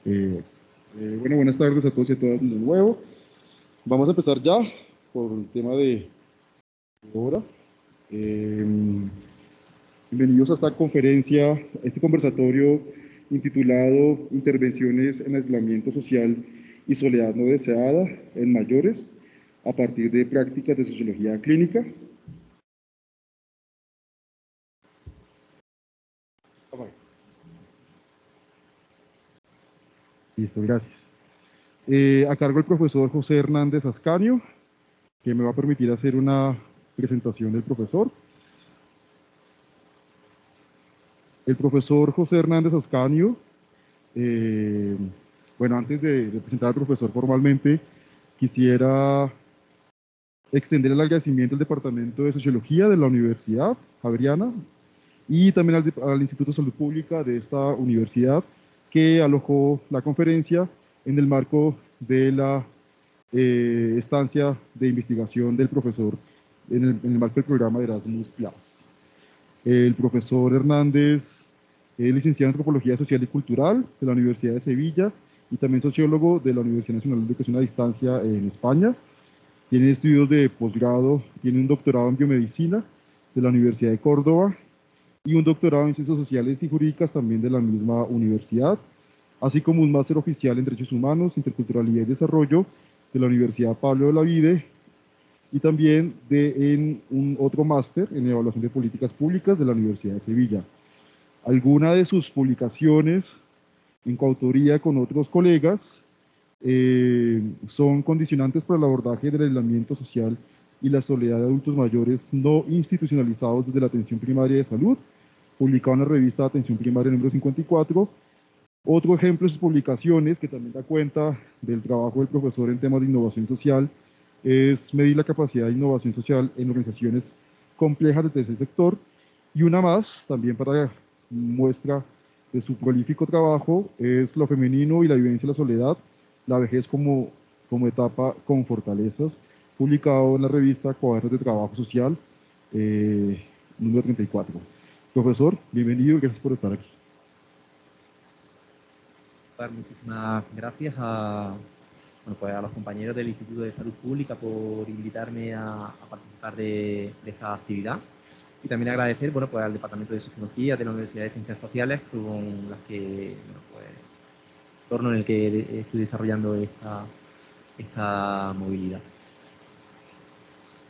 Eh, bueno, buenas tardes a todos y a todas de nuevo. Vamos a empezar ya por el tema de ahora. Eh, Bienvenidos a esta conferencia, a este conversatorio intitulado Intervenciones en aislamiento social y soledad no deseada en mayores a partir de prácticas de sociología clínica. Listo, gracias. A cargo del profesor José Hernández Ascanio, que me va a permitir hacer una presentación del profesor. El profesor José Hernández Ascanio, eh, bueno, antes de presentar al profesor formalmente, quisiera extender el agradecimiento al Departamento de Sociología de la Universidad Javeriana y también al Instituto de Salud Pública de esta universidad que alojó la conferencia en el marco de la estancia de investigación del profesor en el marco del programa de Erasmus Plus. El profesor Hernández es licenciado en Antropología Social y Cultural de la Universidad de Sevilla y también sociólogo de la Universidad Nacional de Educación a Distancia en España. Tiene estudios de posgrado, tiene un doctorado en biomedicina de la Universidad de Córdoba y un doctorado en ciencias sociales y jurídicas también de la misma universidad, así como un máster oficial en derechos humanos, interculturalidad y desarrollo de la Universidad Pablo de Olavide y también en un otro máster en evaluación de políticas públicas de la Universidad de Sevilla. Algunas de sus publicaciones en coautoría con otros colegas son condicionantes para el abordaje del aislamiento social y la soledad de adultos mayores no institucionalizados desde la atención primaria de salud, publicado en la revista Atención Primaria número 54. Otro ejemplo de sus publicaciones, que también da cuenta del trabajo del profesor en temas de innovación social, es medir la capacidad de innovación social en organizaciones complejas del tercer sector. Y una más, también para muestra de su prolífico trabajo, es Lo femenino y la vivencia de la soledad, la vejez como etapa con fortalezas, publicado en la revista Cuadernos de Trabajo Social, número 34. Profesor, bienvenido y gracias por estar aquí. Muchísimas gracias a los compañeros del Instituto de Salud Pública por invitarme a participar de esta actividad y también agradecer al Departamento de Sociología de la Universidad de Ciencias Sociales con las que, el entorno en el que estoy desarrollando esta movilidad.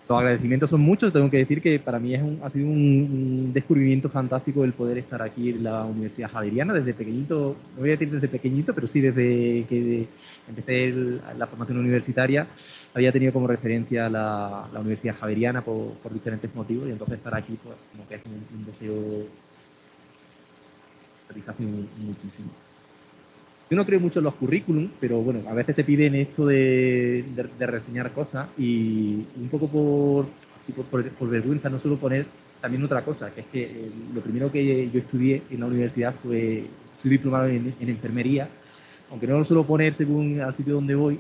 Los agradecimientos son muchos, tengo que decir que para mí ha sido un descubrimiento fantástico el poder estar aquí en la Universidad Javeriana desde pequeñito, no voy a decir desde pequeñito, pero sí desde que empecé la formación universitaria, había tenido como referencia la Universidad Javeriana por diferentes motivos y entonces estar aquí pues como que es un deseo, satisface muchísimo. Yo no creo mucho en los currículums, pero bueno, a veces te piden esto de reseñar cosas y un poco por vergüenza no suelo poner también otra cosa, que es que lo primero que yo estudié en la universidad fui diplomado en enfermería, aunque no lo suelo poner según al sitio donde voy,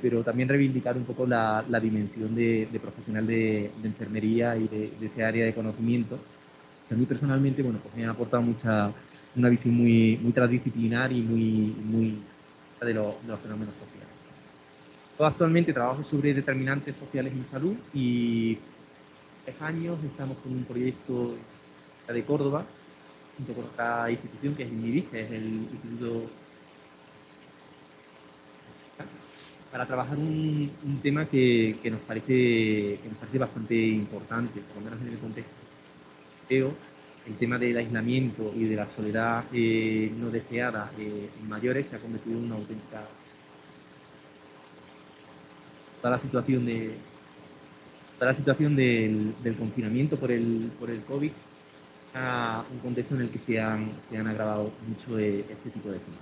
pero también reivindicar un poco la dimensión de profesional de enfermería y de ese área de conocimiento, que a mí personalmente, bueno, pues me ha aportado una visión muy transdisciplinar y muy de los fenómenos sociales. Yo actualmente trabajo sobre determinantes sociales en salud y 3 años estamos con un proyecto de Córdoba, junto con otra institución que es INIDIS, que es el Instituto, para trabajar un tema que nos parece bastante importante, por lo menos en el contexto europeo. El tema del aislamiento y de la soledad no deseada en mayores se ha convertido en una auténtica... Toda la situación del confinamiento por el COVID, a un contexto en el que se han agravado mucho este tipo de temas.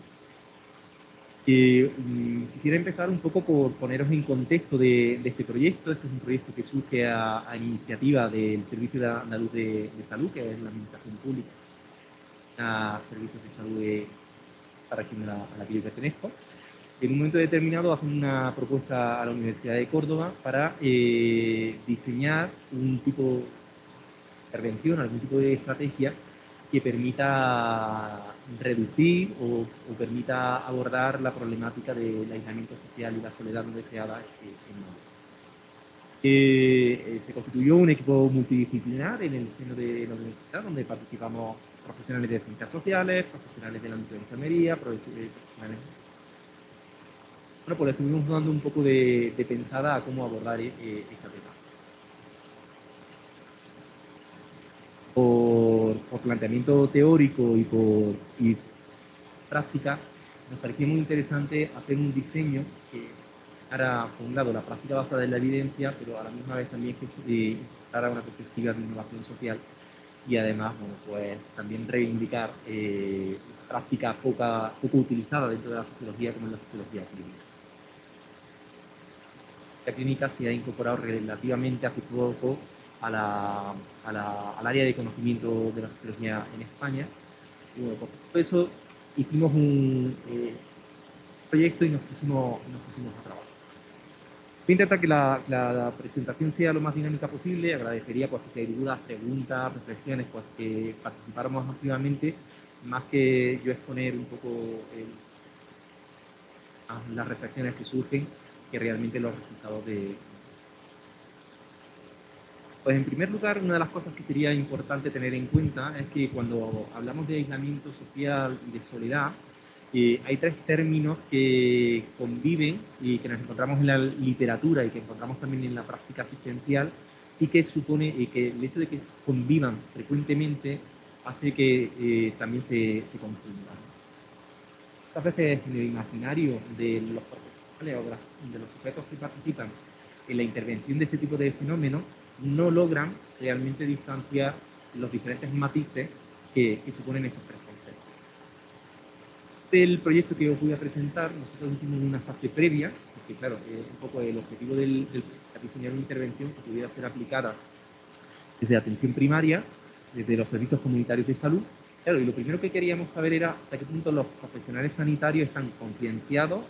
Quisiera empezar un poco por poneros en contexto de este proyecto. Este es un proyecto que surge a iniciativa del Servicio Andaluz de Salud, que es la Administración Pública, a servicios de salud para quien a la que yo pertenezco. En un momento determinado hacen una propuesta a la Universidad de Córdoba para diseñar un tipo de intervención, algún tipo de estrategia que permita reducir o permita abordar la problemática del aislamiento social y la soledad no deseada en Madrid. Se constituyó un equipo multidisciplinar en el seno de la universidad, donde participamos profesionales de ciencias sociales, profesionales del ámbito de enfermería, profesionales. Bueno, pues le estuvimos dando un poco de pensada a cómo abordar esta tema. Por planteamiento teórico y práctica, nos parecía muy interesante hacer un diseño que ahora, por un lado, la práctica basada en la evidencia, pero a la misma vez también que para una perspectiva de innovación social y además, bueno, pues también reivindicar prácticas poco utilizadas dentro de la sociología, como en la sociología clínica. La clínica se ha incorporado relativamente hace poco al área de conocimiento de la sociología en España. Y bueno, por eso hicimos un proyecto y nos pusimos a trabajar. Voy a intentar que la presentación sea lo más dinámica posible. Agradecería pues, que si hay dudas, preguntas, reflexiones, pues que participáramos activamente, más que yo exponer un poco las reflexiones que surgen, que realmente los resultados de... Pues en primer lugar, una de las cosas que sería importante tener en cuenta es que cuando hablamos de aislamiento social y de soledad, hay tres términos que conviven y que nos encontramos en la literatura y que encontramos también en la práctica asistencial y que supone que el hecho de que convivan frecuentemente hace que también se confundan. Muchas veces en el imaginario de los profesionales o de los sujetos que participan en la intervención de este tipo de fenómenos no logran realmente distanciar los diferentes matices que suponen estos tres conceptos. Del proyecto que os voy a presentar, nosotros hicimos una fase previa, porque claro, un poco el objetivo del diseñar una intervención que pudiera ser aplicada desde atención primaria, desde los servicios comunitarios de salud. Claro, y lo primero que queríamos saber era hasta qué punto los profesionales sanitarios están concienciados,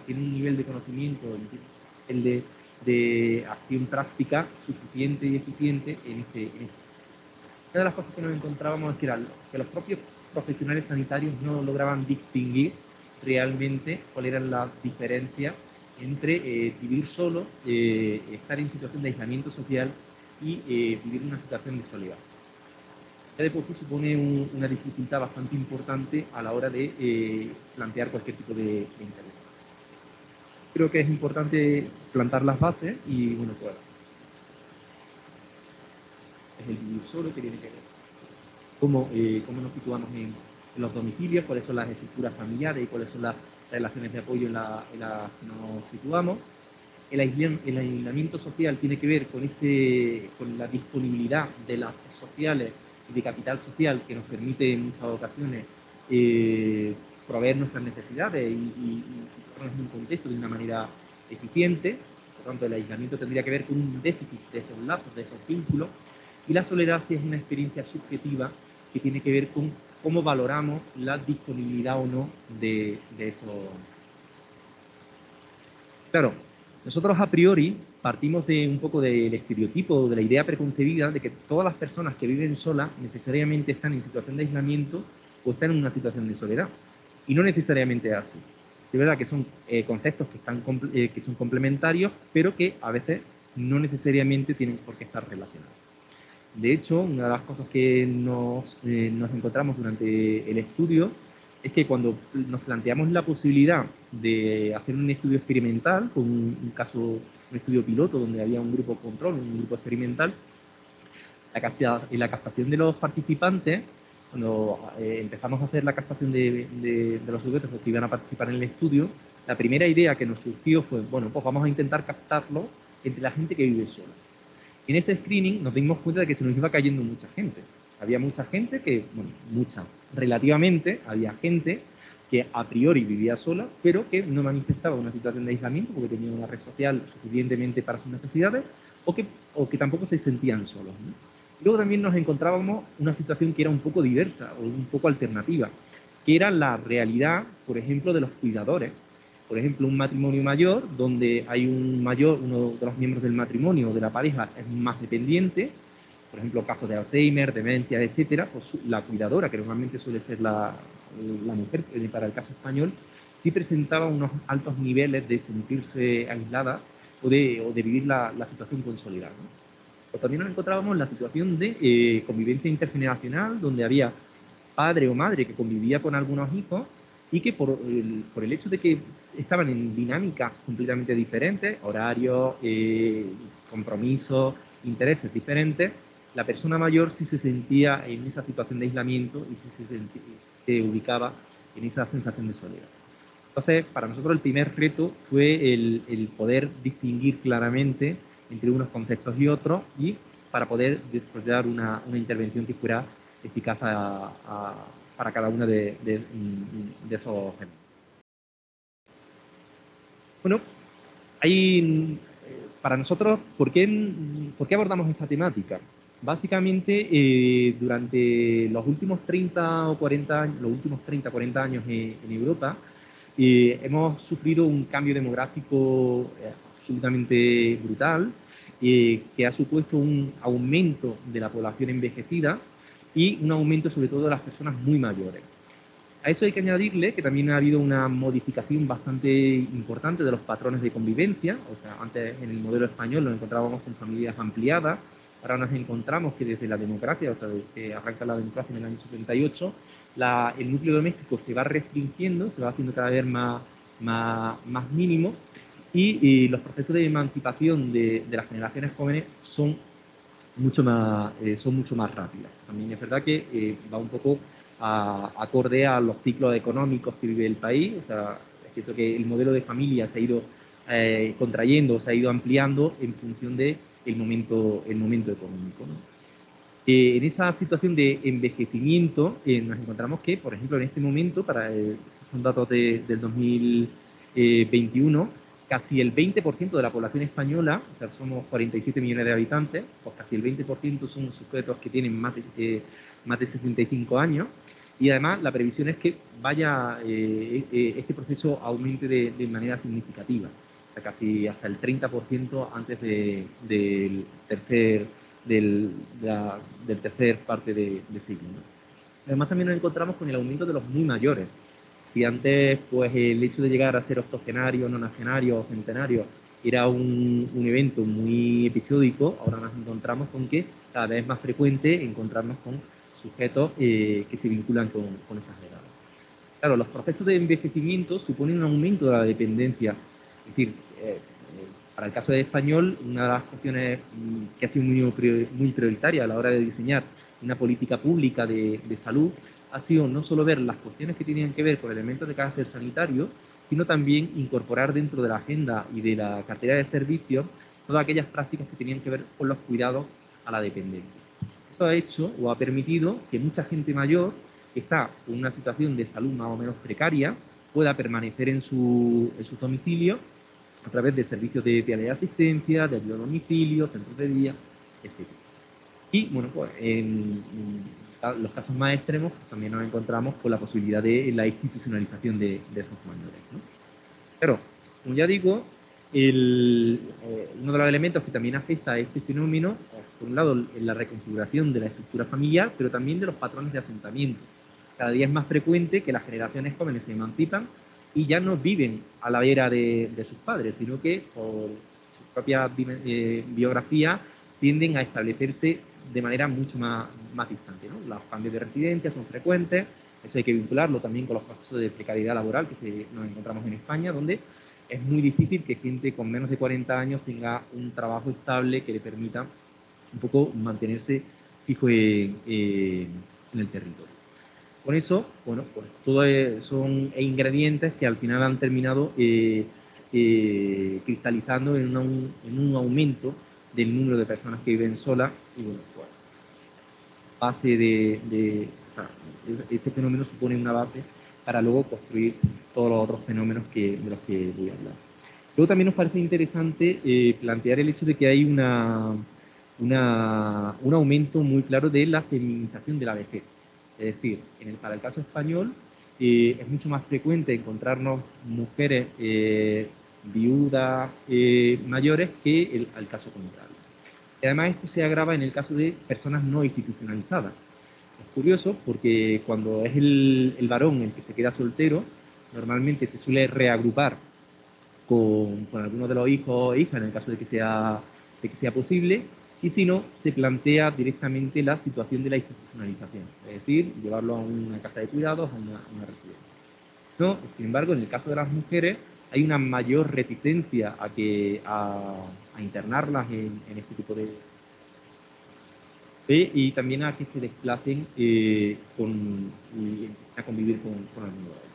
tienen un nivel de conocimiento, el de acción práctica suficiente y eficiente en este. Una de las cosas que nos encontrábamos es que los propios profesionales sanitarios no lograban distinguir realmente cuál eran las diferencias entre vivir solo, estar en situación de aislamiento social y vivir una situación de soledad. Ya de por sí supone una dificultad bastante importante a la hora de plantear cualquier tipo de intervención. Creo que es importante plantar las bases y, bueno, pues es el vivir solo que tiene que ver. Cómo nos situamos en los domicilios, cuáles son las estructuras familiares y cuáles son las relaciones de apoyo en las que nos situamos. El aislamiento social tiene que ver con la disponibilidad de lazos sociales y de capital social que nos permite en muchas ocasiones proveer nuestras necesidades y situarnos en un contexto de una manera eficiente. Por tanto, el aislamiento tendría que ver con un déficit de esos lazos, de esos vínculos, y la soledad sí es una experiencia subjetiva que tiene que ver con cómo valoramos la disponibilidad o no de esos. Claro, nosotros a priori partimos de un poco del estereotipo, de la idea preconcebida de que todas las personas que viven solas necesariamente están en situación de aislamiento o están en una situación de soledad. Y no necesariamente es así. Es verdad que son conceptos que son complementarios, pero que a veces no necesariamente tienen por qué estar relacionados. De hecho, una de las cosas que nos encontramos durante el estudio es que cuando nos planteamos la posibilidad de hacer un estudio experimental, con un estudio piloto donde había un grupo control, un grupo experimental, en la captación de los participantes, cuando empezamos a hacer la captación de los sujetos que iban a participar en el estudio, la primera idea que nos surgió fue, bueno, pues vamos a intentar captarlo entre la gente que vive sola. En ese screening nos dimos cuenta de que se nos iba cayendo mucha gente. Había mucha gente relativamente, había gente que a priori vivía sola, pero que no manifestaba una situación de aislamiento porque tenía una red social suficientemente para sus necesidades o que tampoco se sentían solos, ¿no? Luego también nos encontrábamos una situación que era un poco diversa o un poco alternativa, que era la realidad, por ejemplo, de los cuidadores. Por ejemplo, un matrimonio mayor, donde hay uno de los miembros del matrimonio o de la pareja es más dependiente por ejemplo, casos de Alzheimer, demencias, etcétera, pues la cuidadora, que normalmente suele ser la mujer, para el caso español, sí presentaba unos altos niveles de sentirse aislada o de vivir la situación consolidada, ¿no? O también nos encontrábamos en la situación de convivencia intergeneracional, donde había padre o madre que convivía con algunos hijos y que por el hecho de que estaban en dinámicas completamente diferentes, horarios, compromisos, intereses diferentes, la persona mayor sí se sentía en esa situación de aislamiento y sí se ubicaba en esa sensación de soledad. Entonces, para nosotros el primer reto fue el poder distinguir claramente entre unos conceptos y otros y para poder desarrollar una intervención que fuera eficaz para cada uno de esos géneros. Bueno, para nosotros, ¿por qué abordamos esta temática? Básicamente, durante los últimos 30 o 40 años, los últimos 30 40 años en Europa, hemos sufrido un cambio demográfico absolutamente brutal, que ha supuesto un aumento de la población envejecida y un aumento sobre todo de las personas muy mayores. A eso hay que añadirle que también ha habido una modificación bastante importante de los patrones de convivencia. O sea, antes en el modelo español nos encontrábamos con familias ampliadas, ahora nos encontramos que desde la democracia, o sea, desde que arranca la democracia en el año 78, el núcleo doméstico se va restringiendo, se va haciendo cada vez más mínimo y los procesos de emancipación de las generaciones jóvenes son mucho más rápidas. También es verdad que va un poco acorde a los ciclos económicos que vive el país. O sea, es cierto que el modelo de familia se ha ido contrayendo, se ha ido ampliando en función del momento económico, ¿no? En esa situación de envejecimiento nos encontramos que, por ejemplo, en este momento, son datos del 2021, casi el 20% de la población española, o sea, somos 47 millones de habitantes, pues casi el 20% son sujetos que tienen más de 65 años, y además la previsión es que este proceso aumente de manera significativa, o sea, casi hasta el 30% antes del tercer parte de siglo, ¿no? Además también nos encontramos con el aumento de los muy mayores. Si antes pues el hecho de llegar a ser octogenario, nonagenario o centenario era un evento muy episódico, ahora nos encontramos con que cada vez es más frecuente encontrarnos con sujetos que se vinculan con esas edades. Claro, los procesos de envejecimiento suponen un aumento de la dependencia. Es decir, para el caso de español, una de las cuestiones que ha sido muy prioritaria a la hora de diseñar una política pública de salud ha sido no solo ver las cuestiones que tenían que ver con elementos de carácter sanitario, sino también incorporar dentro de la agenda y de la cartera de servicios todas aquellas prácticas que tenían que ver con los cuidados a la dependencia. Esto ha hecho o ha permitido que mucha gente mayor que está en una situación de salud más o menos precaria pueda permanecer en su domicilio a través de servicios de asistencia, de ayuda a domicilio, centros de día, etc. Y bueno, pues en los casos más extremos pues, también nos encontramos con la posibilidad de la institucionalización de esos mayores, ¿no? Pero, como ya digo, uno de los elementos que también afecta a este fenómeno, por un lado, es la reconfiguración de la estructura familiar, pero también de los patrones de asentamiento. Cada día es más frecuente que las generaciones jóvenes se emancipan y ya no viven a la vera de sus padres, sino que por su propia biografía tienden a establecerse de manera mucho más distante, ¿no? Los cambios de residencia son frecuentes, eso hay que vincularlo también con los procesos de precariedad laboral que nos encontramos en España, donde es muy difícil que gente con menos de 40 años tenga un trabajo estable que le permita un poco mantenerse fijo en el territorio. Con eso, bueno, pues todo son ingredientes que al final han terminado cristalizando en un aumento del número de personas que viven solas y bueno, pues o sea, ese fenómeno supone una base para luego construir todos los otros fenómenos de los que voy a hablar. Luego también nos parece interesante plantear el hecho de que hay un aumento muy claro de la feminización de la vejez. Es decir, para el caso español es mucho más frecuente encontrarnos mujeres viudas mayores que al caso contrario. Y además esto se agrava en el caso de personas no institucionalizadas. Es curioso porque cuando es el varón el que se queda soltero, normalmente se suele reagrupar con algunos de los hijos o hijas, en el caso de que sea posible, y si no, se plantea directamente la situación de la institucionalización, es decir, llevarlo a una casa de cuidados, a una residencia. No, sin embargo, en el caso de las mujeres hay una mayor reticencia a internarlas en este tipo de, y también a que se desplacen y a convivir con algunos de ellos.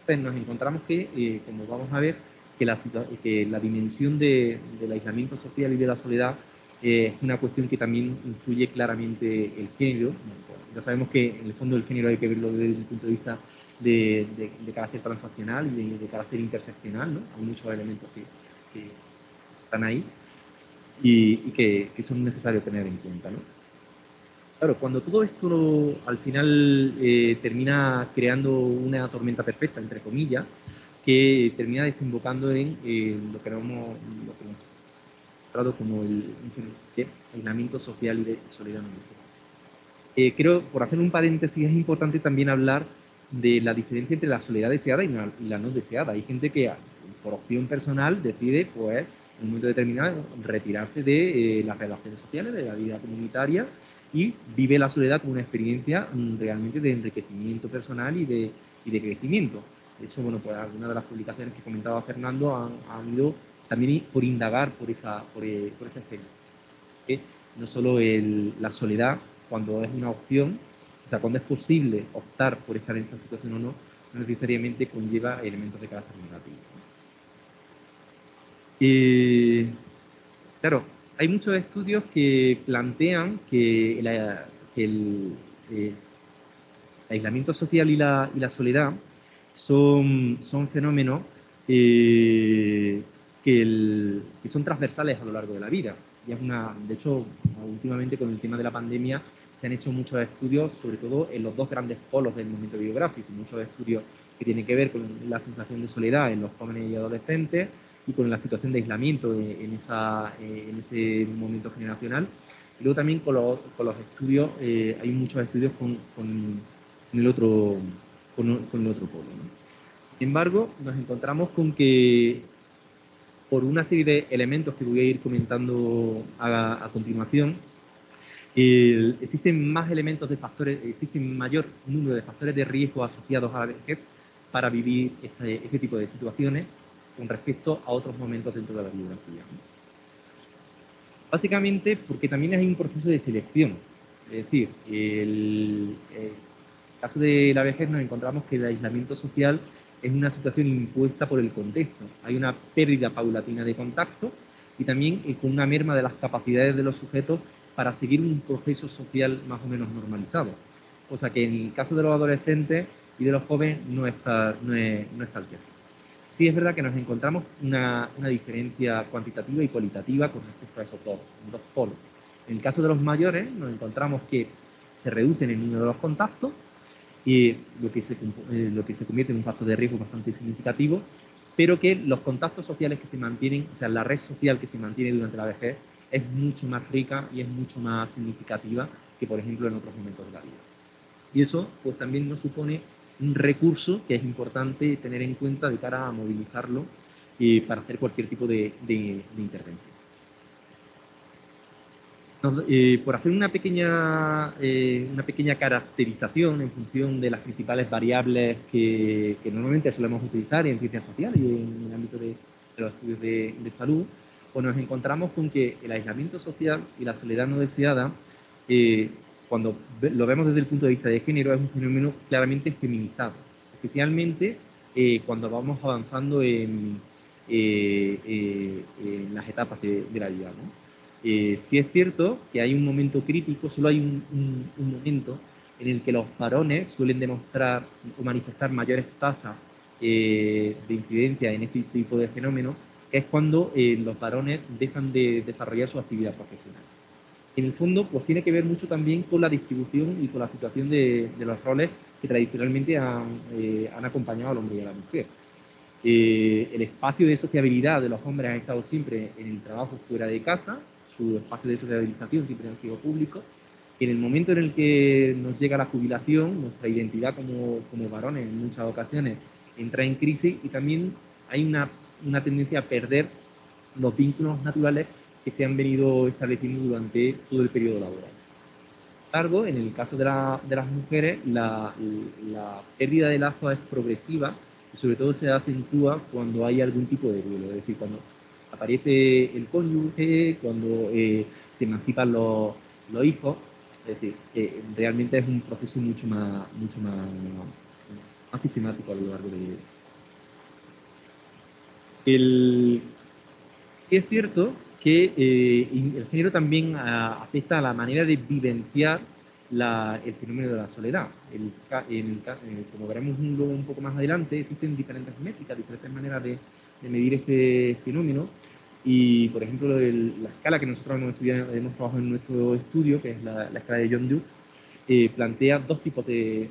Entonces nos encontramos que, como vamos a ver, que la dimensión del aislamiento social y de la soledad es una cuestión que también influye claramente el género. Bueno, ya sabemos que en el fondo el género hay que verlo desde un punto de vista de carácter transaccional y de carácter interseccional, ¿no? Hay muchos elementos que están ahí y que son necesarios tener en cuenta, ¿no? Claro, cuando todo esto al final termina creando una tormenta perfecta, entre comillas, que termina desembocando en lo que hemos tratado como el aislamiento social y de soledad no deseada. Creo, por hacer un paréntesis, es importante también hablar de la diferencia entre la soledad deseada y la no deseada. Hay gente que por opción personal decide, pues, en un momento determinado, retirarse de las relaciones sociales, de la vida comunitaria, y vive la soledad como una experiencia realmente de enriquecimiento personal y de crecimiento. De hecho, bueno, pues algunas de las publicaciones que comentaba Fernando han ido también por indagar por esa experiencia. Que no solo la soledad, cuando es una opción, o sea, cuando es posible optar por estar en esa situación o no, no necesariamente conlleva elementos de carácter negativo. Y, claro, hay muchos estudios que plantean que, que el aislamiento social y la soledad son fenómenos que son transversales a lo largo de la vida. Y de hecho, últimamente con el tema de la pandemia se han hecho muchos estudios, sobre todo en los dos grandes polos del momento biográfico, muchos estudios que tienen que ver con la sensación de soledad en los jóvenes y adolescentes y con la situación de aislamiento en ese momento generacional. Y luego también con los estudios, hay muchos estudios con el otro, con el otro polo, ¿no? Sin embargo, nos encontramos con que por una serie de elementos que voy a ir comentando a continuación, existen más elementos de factores, existen mayor número de factores de riesgo asociados a la vejez para vivir este tipo de situaciones con respecto a otros momentos dentro de la biografía, ¿no? Básicamente porque también hay un proceso de selección. Es decir, el caso de la vejez nos encontramos que el aislamiento social es una situación impuesta por el contexto. Hay una pérdida paulatina de contacto y también con una merma de las capacidades de los sujetos para seguir un proceso social más o menos normalizado. O sea que en el caso de los adolescentes y de los jóvenes no es tal que así. Sí es verdad que nos encontramos una diferencia cuantitativa y cualitativa con respecto a esos dos polos. En el caso de los mayores nos encontramos que se reducen el número de los contactos y lo que se convierte en un factor de riesgo bastante significativo, pero que los contactos sociales que se mantienen, o sea, la red social que se mantiene durante la vejez es mucho más rica y es mucho más significativa que, por ejemplo, en otros momentos de la vida. Y eso, pues, también nos supone un recurso que es importante tener en cuenta de cara a movilizarlo para hacer cualquier tipo de intervención. Por hacer una pequeña caracterización en función de las principales variables que normalmente solemos utilizar en ciencias sociales y en el ámbito de los estudios de salud, pues nos encontramos con que el aislamiento social y la soledad no deseada, cuando lo vemos desde el punto de vista de género, es un fenómeno claramente feminizado, especialmente cuando vamos avanzando en las etapas de la vida, ¿no? Sí es cierto que hay un momento crítico, solo hay un momento en el que los varones suelen demostrar o manifestar mayores tasas de incidencia en este tipo de fenómenos, que es cuando los varones dejan de desarrollar su actividad profesional. En el fondo, pues tiene que ver mucho también con la distribución y con la situación de los roles que tradicionalmente han acompañado al hombre y a la mujer. El espacio de sociabilidad de los hombres ha estado siempre en el trabajo fuera de casa, su espacio de socialización siempre han sido públicos. Y en el momento en el que nos llega la jubilación, nuestra identidad como varones en muchas ocasiones entra en crisis y también hay una tendencia a perder los vínculos naturales que se han venido estableciendo durante todo el periodo laboral. Sin embargo, en el caso de las mujeres, la pérdida de lazos es progresiva y sobre todo se acentúa cuando hay algún tipo de duelo, es decir, cuando aparece el cónyuge, cuando se emancipan los hijos, es decir, realmente es un proceso mucho más sistemático a lo largo de... Sí es cierto que el género también afecta a la manera de vivenciar el fenómeno de la soledad. Como veremos luego un poco más adelante, existen diferentes métricas, diferentes maneras de medir este fenómeno. Y, por ejemplo, la escala que nosotros hemos trabajado en nuestro estudio, que es la escala de John Dewey, plantea dos tipos de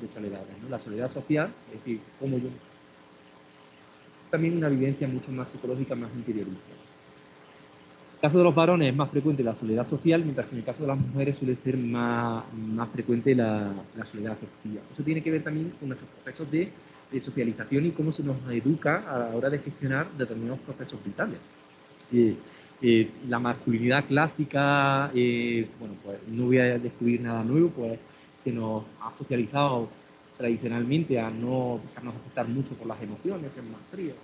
soledades, ¿no? La soledad social, es decir, como yo, también una vivencia mucho más psicológica, más interiorista. En el caso de los varones es más frecuente la soledad social, mientras que en el caso de las mujeres suele ser más frecuente la soledad afectiva. Eso tiene que ver también con nuestros procesos de socialización y cómo se nos educa a la hora de gestionar determinados procesos vitales. La masculinidad clásica, bueno, pues no voy a descubrir nada nuevo, pues se nos ha socializado tradicionalmente a no dejarnos afectar mucho por las emociones, ser más fríos.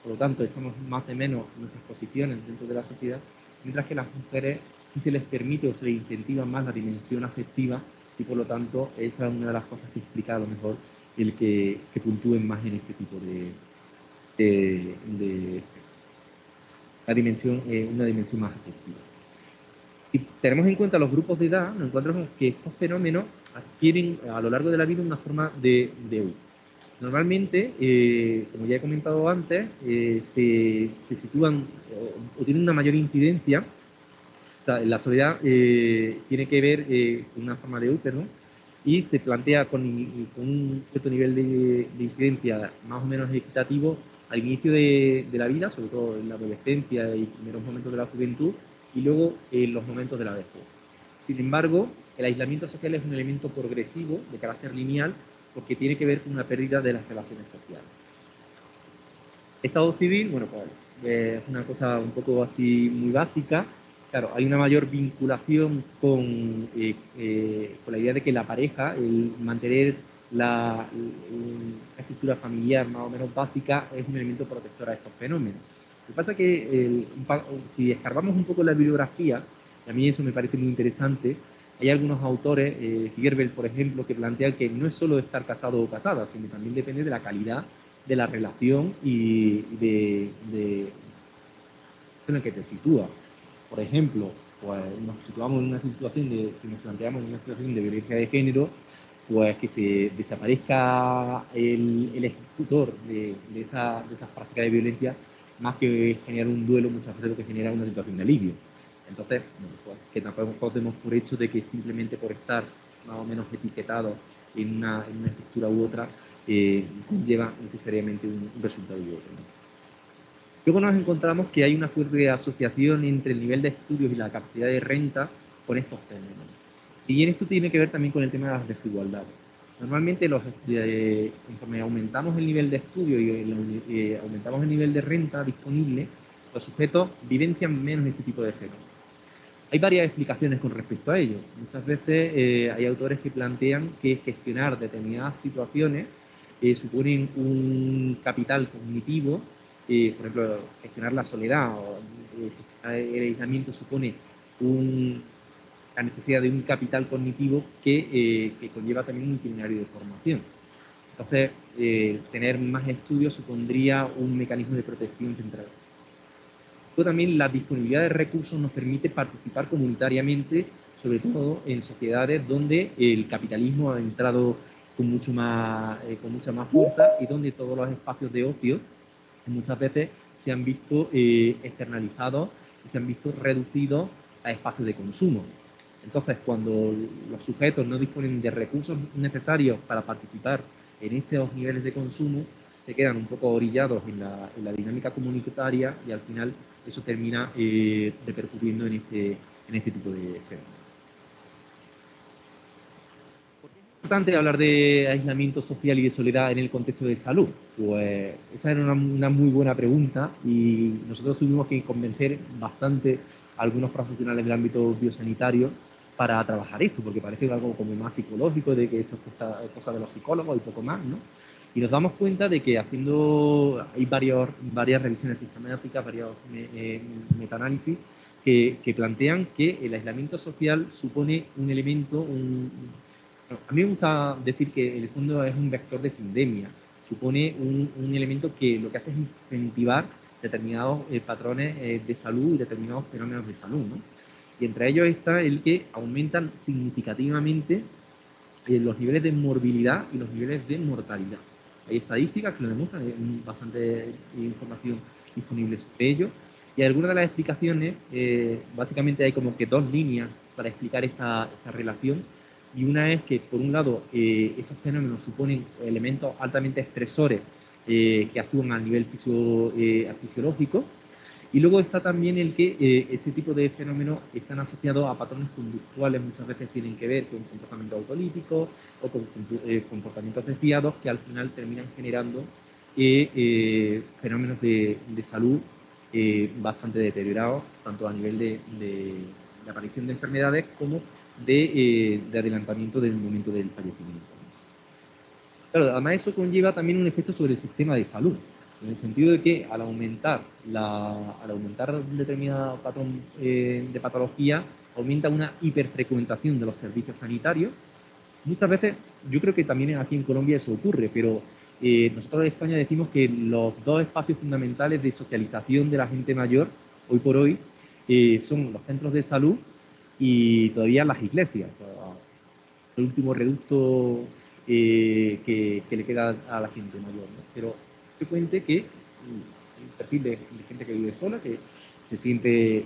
Por lo tanto, echamos más de menos nuestras posiciones dentro de la sociedad, mientras que a las mujeres sí se les permite o se les incentiva más la dimensión afectiva y por lo tanto esa es una de las cosas que explica a lo mejor el que puntúen más en este tipo de una dimensión más afectiva. Si tenemos en cuenta los grupos de edad, nos encontramos que estos fenómenos adquieren a lo largo de la vida una forma de huir. Normalmente, como ya he comentado antes, se sitúan o tienen una mayor incidencia. O sea, la soledad tiene que ver con una forma de útero, ¿no? Y se plantea con un cierto nivel de incidencia más o menos equitativo al inicio de la vida, sobre todo en la adolescencia y primeros momentos de la juventud, y luego en los momentos de la vejez. Sin embargo, el aislamiento social es un elemento progresivo, de carácter lineal, porque tiene que ver con una pérdida de las relaciones sociales. Estado civil, bueno, pues es una cosa un poco así muy básica. Claro, hay una mayor vinculación con la idea de que la pareja, el mantener la estructura familiar más o menos básica, es un elemento protector a estos fenómenos. Lo que pasa es que si escarbamos un poco la bibliografía, y a mí eso me parece muy interesante, hay algunos autores, Figuerbel, por ejemplo, que plantean que no es solo estar casado o casada, sino también depende de la calidad de la relación y en la que te sitúa. Por ejemplo, pues nos situamos en una situación si nos planteamos en una situación de violencia de género, pues que se desaparezca el ejecutor de esas prácticas de violencia, más que generar un duelo, muchas veces lo que genera una situación de alivio. Entonces, bueno, pues que tampoco demos por hecho de que simplemente por estar más o menos etiquetado en una estructura u otra, conlleva necesariamente un resultado u otro, ¿no? Luego nos encontramos que hay una fuerte asociación entre el nivel de estudios y la capacidad de renta con estos fenómenos. Y en esto tiene que ver también con el tema de las desigualdades. Normalmente, conforme aumentamos el nivel de estudio y aumentamos el nivel de renta disponible, los sujetos vivencian menos este tipo de fenómenos. Hay varias explicaciones con respecto a ello. Muchas veces hay autores que plantean que gestionar determinadas situaciones suponen un capital cognitivo. Por ejemplo, gestionar la soledad o el aislamiento supone la necesidad de un capital cognitivo que conlleva también un itinerario de formación. Entonces, tener más estudios supondría un mecanismo de protección central. Luego también la disponibilidad de recursos nos permite participar comunitariamente, sobre todo en sociedades donde el capitalismo ha entrado con mucha más fuerza y donde todos los espacios de ocio muchas veces se han visto externalizados y se han visto reducidos a espacios de consumo. Entonces, cuando los sujetos no disponen de recursos necesarios para participar en esos niveles de consumo, se quedan un poco orillados en la dinámica comunitaria y al final eso termina repercutiendo en este tipo de fenómenos. ¿Por qué es importante hablar de aislamiento social y de soledad en el contexto de salud? Pues esa era una muy buena pregunta y nosotros tuvimos que convencer bastante a algunos profesionales del ámbito biosanitario para trabajar esto, porque parece algo como más psicológico, de que esto es cosa de los psicólogos y poco más, ¿no? Y nos damos cuenta de que hay varias revisiones sistemáticas, varios metaanálisis que plantean que el aislamiento social supone un elemento, a mí me gusta decir que el fondo es un vector de sindemia, supone un elemento que lo que hace es incentivar determinados patrones de salud y determinados fenómenos de salud, ¿no? Y entre ellos está el que aumentan significativamente los niveles de morbilidad y los niveles de mortalidad. Hay estadísticas que lo demuestran, hay bastante información disponible sobre ello. Y algunas de las explicaciones, básicamente hay como que dos líneas para explicar esta relación. Y una es que, por un lado, esos fenómenos suponen elementos altamente estresores que actúan a nivel fisiológico. Y luego está también el que ese tipo de fenómenos están asociados a patrones conductuales, muchas veces tienen que ver con comportamientos autolíticos o con comportamientos desviados que al final terminan generando fenómenos de salud bastante deteriorados, tanto a nivel de aparición de enfermedades como de adelantamiento del momento del fallecimiento. Claro, además eso conlleva también un efecto sobre el sistema de salud, en el sentido de que al aumentar un determinado patrón de patología, aumenta una hiperfrecuentación de los servicios sanitarios. Muchas veces, yo creo que también aquí en Colombia eso ocurre, pero nosotros en España decimos que los dos espacios fundamentales de socialización de la gente mayor, hoy por hoy, son los centros de salud y todavía las iglesias. El último reducto que le queda a la gente mayor, ¿no? Pero frecuente que hay un perfil de gente que vive sola, que se siente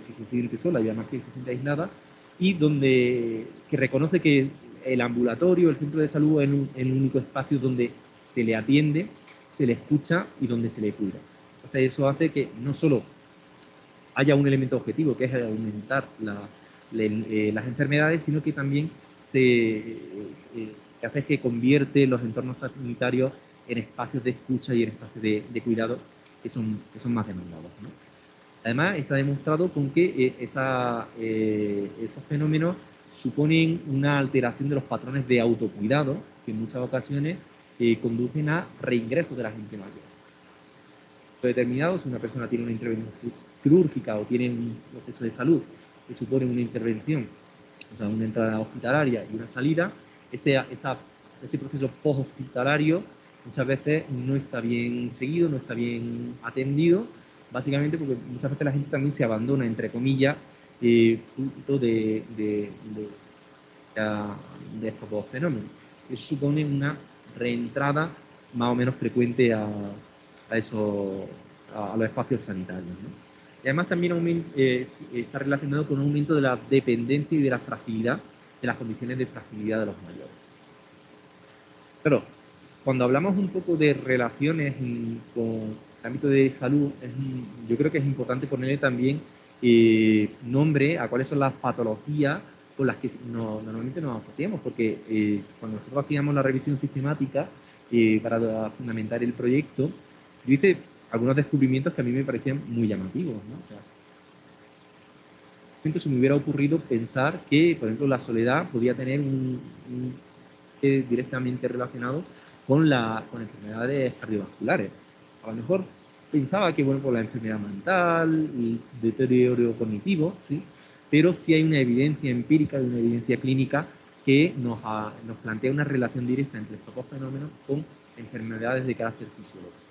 sola y además que se siente aislada, y que reconoce que el ambulatorio, el centro de salud es el único espacio donde se le atiende, se le escucha y donde se le cuida. Entonces eso hace que no solo haya un elemento objetivo, que es aumentar las enfermedades, sino que también que hace que convierte los entornos sanitarios en espacios de escucha y en espacios de cuidado que son más demandados, ¿no? Además, está demostrado con que esos fenómenos suponen una alteración de los patrones de autocuidado que en muchas ocasiones conducen a reingreso de la gente mayor. Determinado, si una persona tiene una intervención quirúrgica o tiene un proceso de salud que supone una intervención, o sea, una entrada hospitalaria y una salida, ese proceso post-hospitalario muchas veces no está bien seguido, no está bien atendido, básicamente porque muchas veces la gente también se abandona, entre comillas, fruto de estos dos fenómenos. Eso supone una reentrada más o menos frecuente a los espacios sanitarios, ¿no? Y además también está relacionado con un aumento de la dependencia y de la fragilidad, de las condiciones de fragilidad de los mayores. Pero cuando hablamos un poco de relaciones con el ámbito de salud, yo creo que es importante ponerle también nombre a cuáles son las patologías con las que normalmente nos asociamos, porque cuando nosotros hacíamos la revisión sistemática para fundamentar el proyecto, yo hice algunos descubrimientos que a mí me parecían muy llamativos, ¿no? O sea, se me hubiera ocurrido pensar que, por ejemplo, la soledad podía tener directamente relacionado con enfermedades cardiovasculares. A lo mejor pensaba que, bueno, por la enfermedad mental, el deterioro cognitivo, ¿sí? Pero sí hay una evidencia empírica y una evidencia clínica que nos plantea una relación directa entre estos dos fenómenos con enfermedades de carácter fisiológico.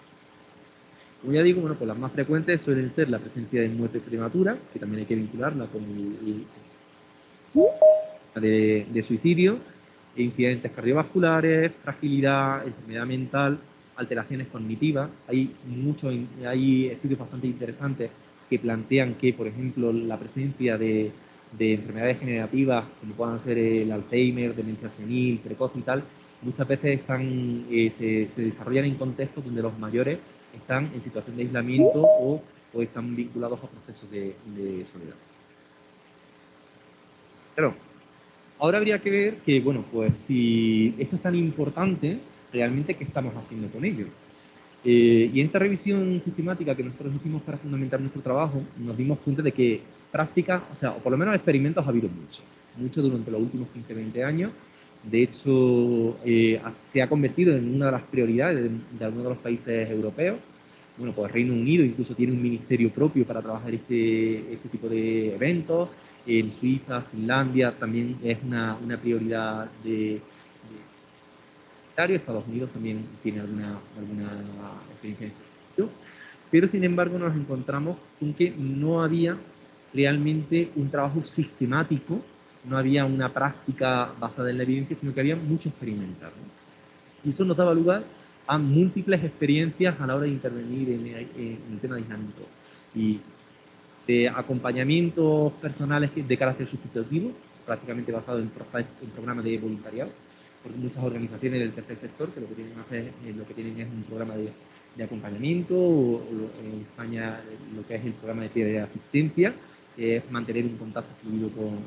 Como ya digo, bueno, pues las más frecuentes suelen ser la presencia de muerte prematura, que también hay que vincularla con de suicidio, incidentes cardiovasculares, fragilidad, enfermedad mental, alteraciones cognitivas. Hay estudios bastante interesantes que plantean que, por ejemplo, la presencia de enfermedades degenerativas, como puedan ser el Alzheimer, demencia senil, precoz y tal, muchas veces se desarrollan en contextos donde los mayores están en situación de aislamiento o o están vinculados a procesos de soledad. Claro, ahora habría que ver que, bueno, pues si esto es tan importante, realmente, ¿qué estamos haciendo con ello? Y en esta revisión sistemática que nosotros hicimos para fundamentar nuestro trabajo, nos dimos cuenta de que prácticas, o por lo menos experimentos ha habido mucho durante los últimos 15-20 años. De hecho, se ha convertido en una de las prioridades de algunos de los países europeos. Bueno, pues Reino Unido incluso tiene un ministerio propio para trabajar este tipo de eventos. En Suiza, Finlandia también es una prioridad de Estados Unidos también tiene alguna experiencia en este sentido, pero sin embargo nos encontramos con que no había realmente un trabajo sistemático, no había una práctica basada en la evidencia, sino que había mucho experimentar, ¿no? Y eso nos daba lugar a múltiples experiencias a la hora de intervenir en el tema de aislamiento y de acompañamientos personales de carácter sustitutivo, prácticamente basado en programas de voluntariado, porque muchas organizaciones del tercer sector que lo que tienen, lo que tienen es un programa de acompañamiento, en España lo que es el programa de asistencia, que es mantener un contacto fluido con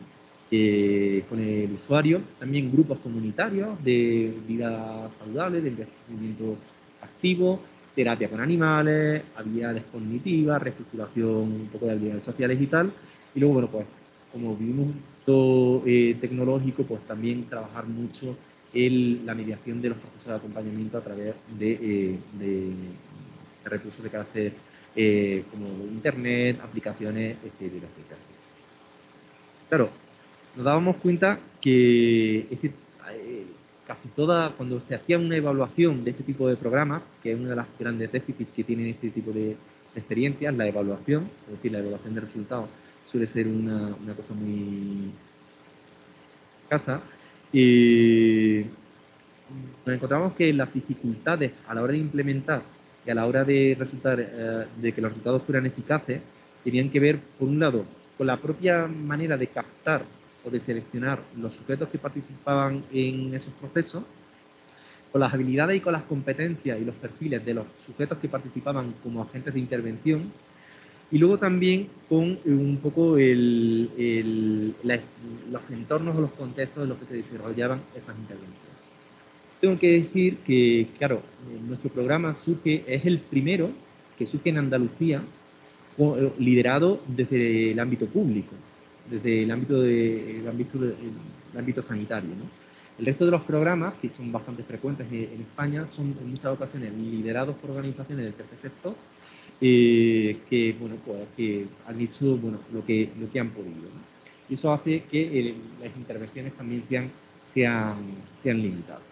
el usuario, también grupos comunitarios de vida saludable, de envejecimiento activo, terapia con animales, habilidades cognitivas, reestructuración un poco de habilidades sociales y tal. Y luego, bueno, pues como vivimos un mundo tecnológico, pues también trabajar mucho en la mediación de los procesos de acompañamiento a través de recursos de carácter como internet, aplicaciones, etcétera, etcétera. Claro, nos dábamos cuenta que casi cuando se hacía una evaluación de este tipo de programas, que es una de las grandes déficits que tienen este tipo de experiencias, la evaluación, es decir, la evaluación de resultados suele ser una cosa muy escasa, y nos encontramos que las dificultades a la hora de implementar y a la hora de de que los resultados fueran eficaces, tenían que ver, por un lado, con la propia manera de captar o de seleccionar los sujetos que participaban en esos procesos, con las habilidades y con las competencias y los perfiles de los sujetos que participaban como agentes de intervención, y luego también con un poco los entornos o los contextos en los que se desarrollaban esas intervenciones. Tengo que decir que, claro, nuestro programa es el primero que surge en Andalucía, liderado desde el ámbito público, desde el ámbito sanitario, ¿no? El resto de los programas, que son bastante frecuentes en España, son en muchas ocasiones liderados por organizaciones del tercer sector, que, bueno, pues, que han hecho, bueno, lo que han podido, ¿no? Y eso hace que las intervenciones también sean limitadas.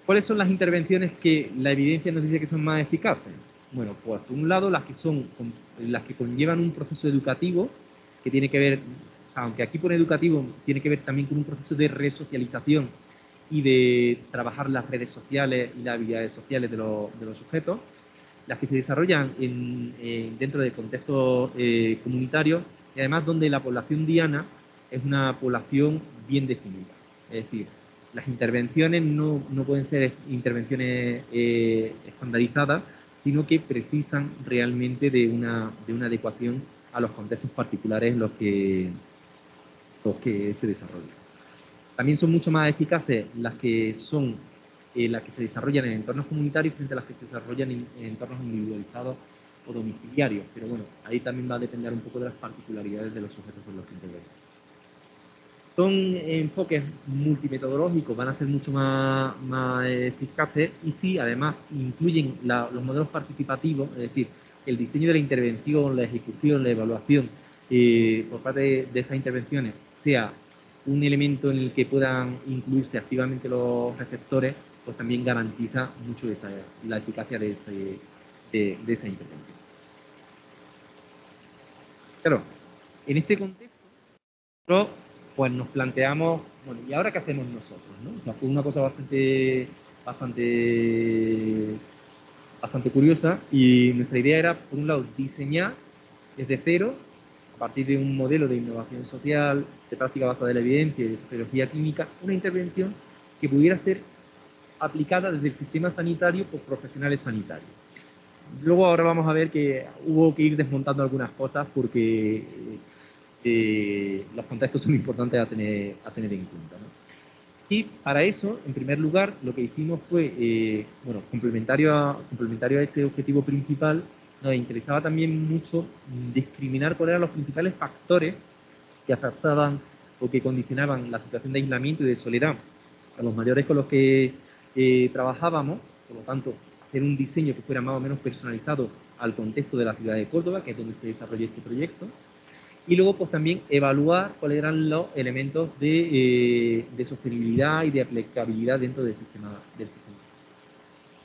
¿Cuáles son las intervenciones que la evidencia nos dice que son más eficaces? Bueno, pues por un lado las que conllevan un proceso educativo que tiene que ver, aunque aquí por educativo tiene que ver también con un proceso de resocialización y de trabajar las redes sociales y las habilidades sociales de los sujetos, las que se desarrollan dentro de contextos comunitarios y además donde la población diana es una población bien definida. Es decir, las intervenciones no pueden ser intervenciones estandarizadas, sino que precisan realmente de una adecuación a los contextos particulares en los que se desarrollan. También son mucho más eficaces las que se desarrollan en entornos comunitarios frente a las que se desarrollan en entornos individualizados o domiciliarios. Pero bueno, ahí también va a depender un poco de las particularidades de los sujetos con los que intervenimos. Son enfoques multimetodológicos, van a ser mucho más eficaces y sí, además, incluyen los modelos participativos, es decir, el diseño de la intervención, la ejecución, la evaluación por parte de esas intervenciones sea un elemento en el que puedan incluirse activamente los receptores, pues también garantiza mucho la eficacia de esa intervención. Claro, en este contexto, nosotros pues nos planteamos, bueno, ¿y ahora qué hacemos nosotros, no? O sea, fue una cosa bastante curiosa, y nuestra idea era, por un lado, diseñar desde cero, a partir de un modelo de innovación social, de práctica basada en la evidencia y de sociología clínica, una intervención que pudiera ser aplicada desde el sistema sanitario por profesionales sanitarios. Luego ahora vamos a ver que hubo que ir desmontando algunas cosas porque los contextos son importantes a tener en cuenta, ¿no? Y para eso, en primer lugar, lo que hicimos fue, bueno, complementario a ese objetivo principal, nos interesaba también mucho discriminar cuáles eran los principales factores que afectaban o que condicionaban la situación de aislamiento y de soledad a los mayores con los que trabajábamos, por lo tanto, hacer un diseño que fuera más o menos personalizado al contexto de la ciudad de Córdoba, que es donde se desarrolla este proyecto, y luego pues también evaluar cuáles eran los elementos de sostenibilidad y de aplicabilidad dentro del sistema.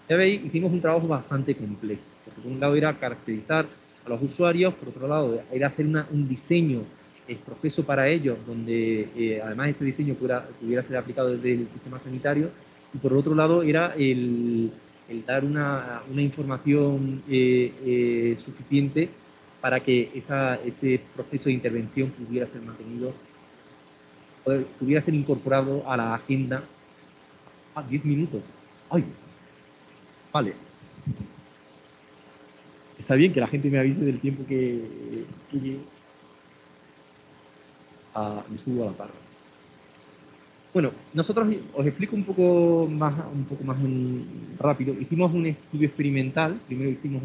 Ya veis, hicimos un trabajo bastante complejo, porque por un lado era caracterizar a los usuarios, por otro lado era hacer un diseño proceso para ellos, donde además ese diseño pudiera ser aplicado desde el sistema sanitario, y por otro lado era el dar una información suficiente para que ese proceso de intervención pudiera ser mantenido, pudiera ser incorporado a la agenda. 10 minutos. ¡Ay! Vale. Está bien que la gente me avise del tiempo que me subo a la parra. Bueno, nosotros os explico un poco más rápido. Hicimos un estudio experimental. Primero hicimos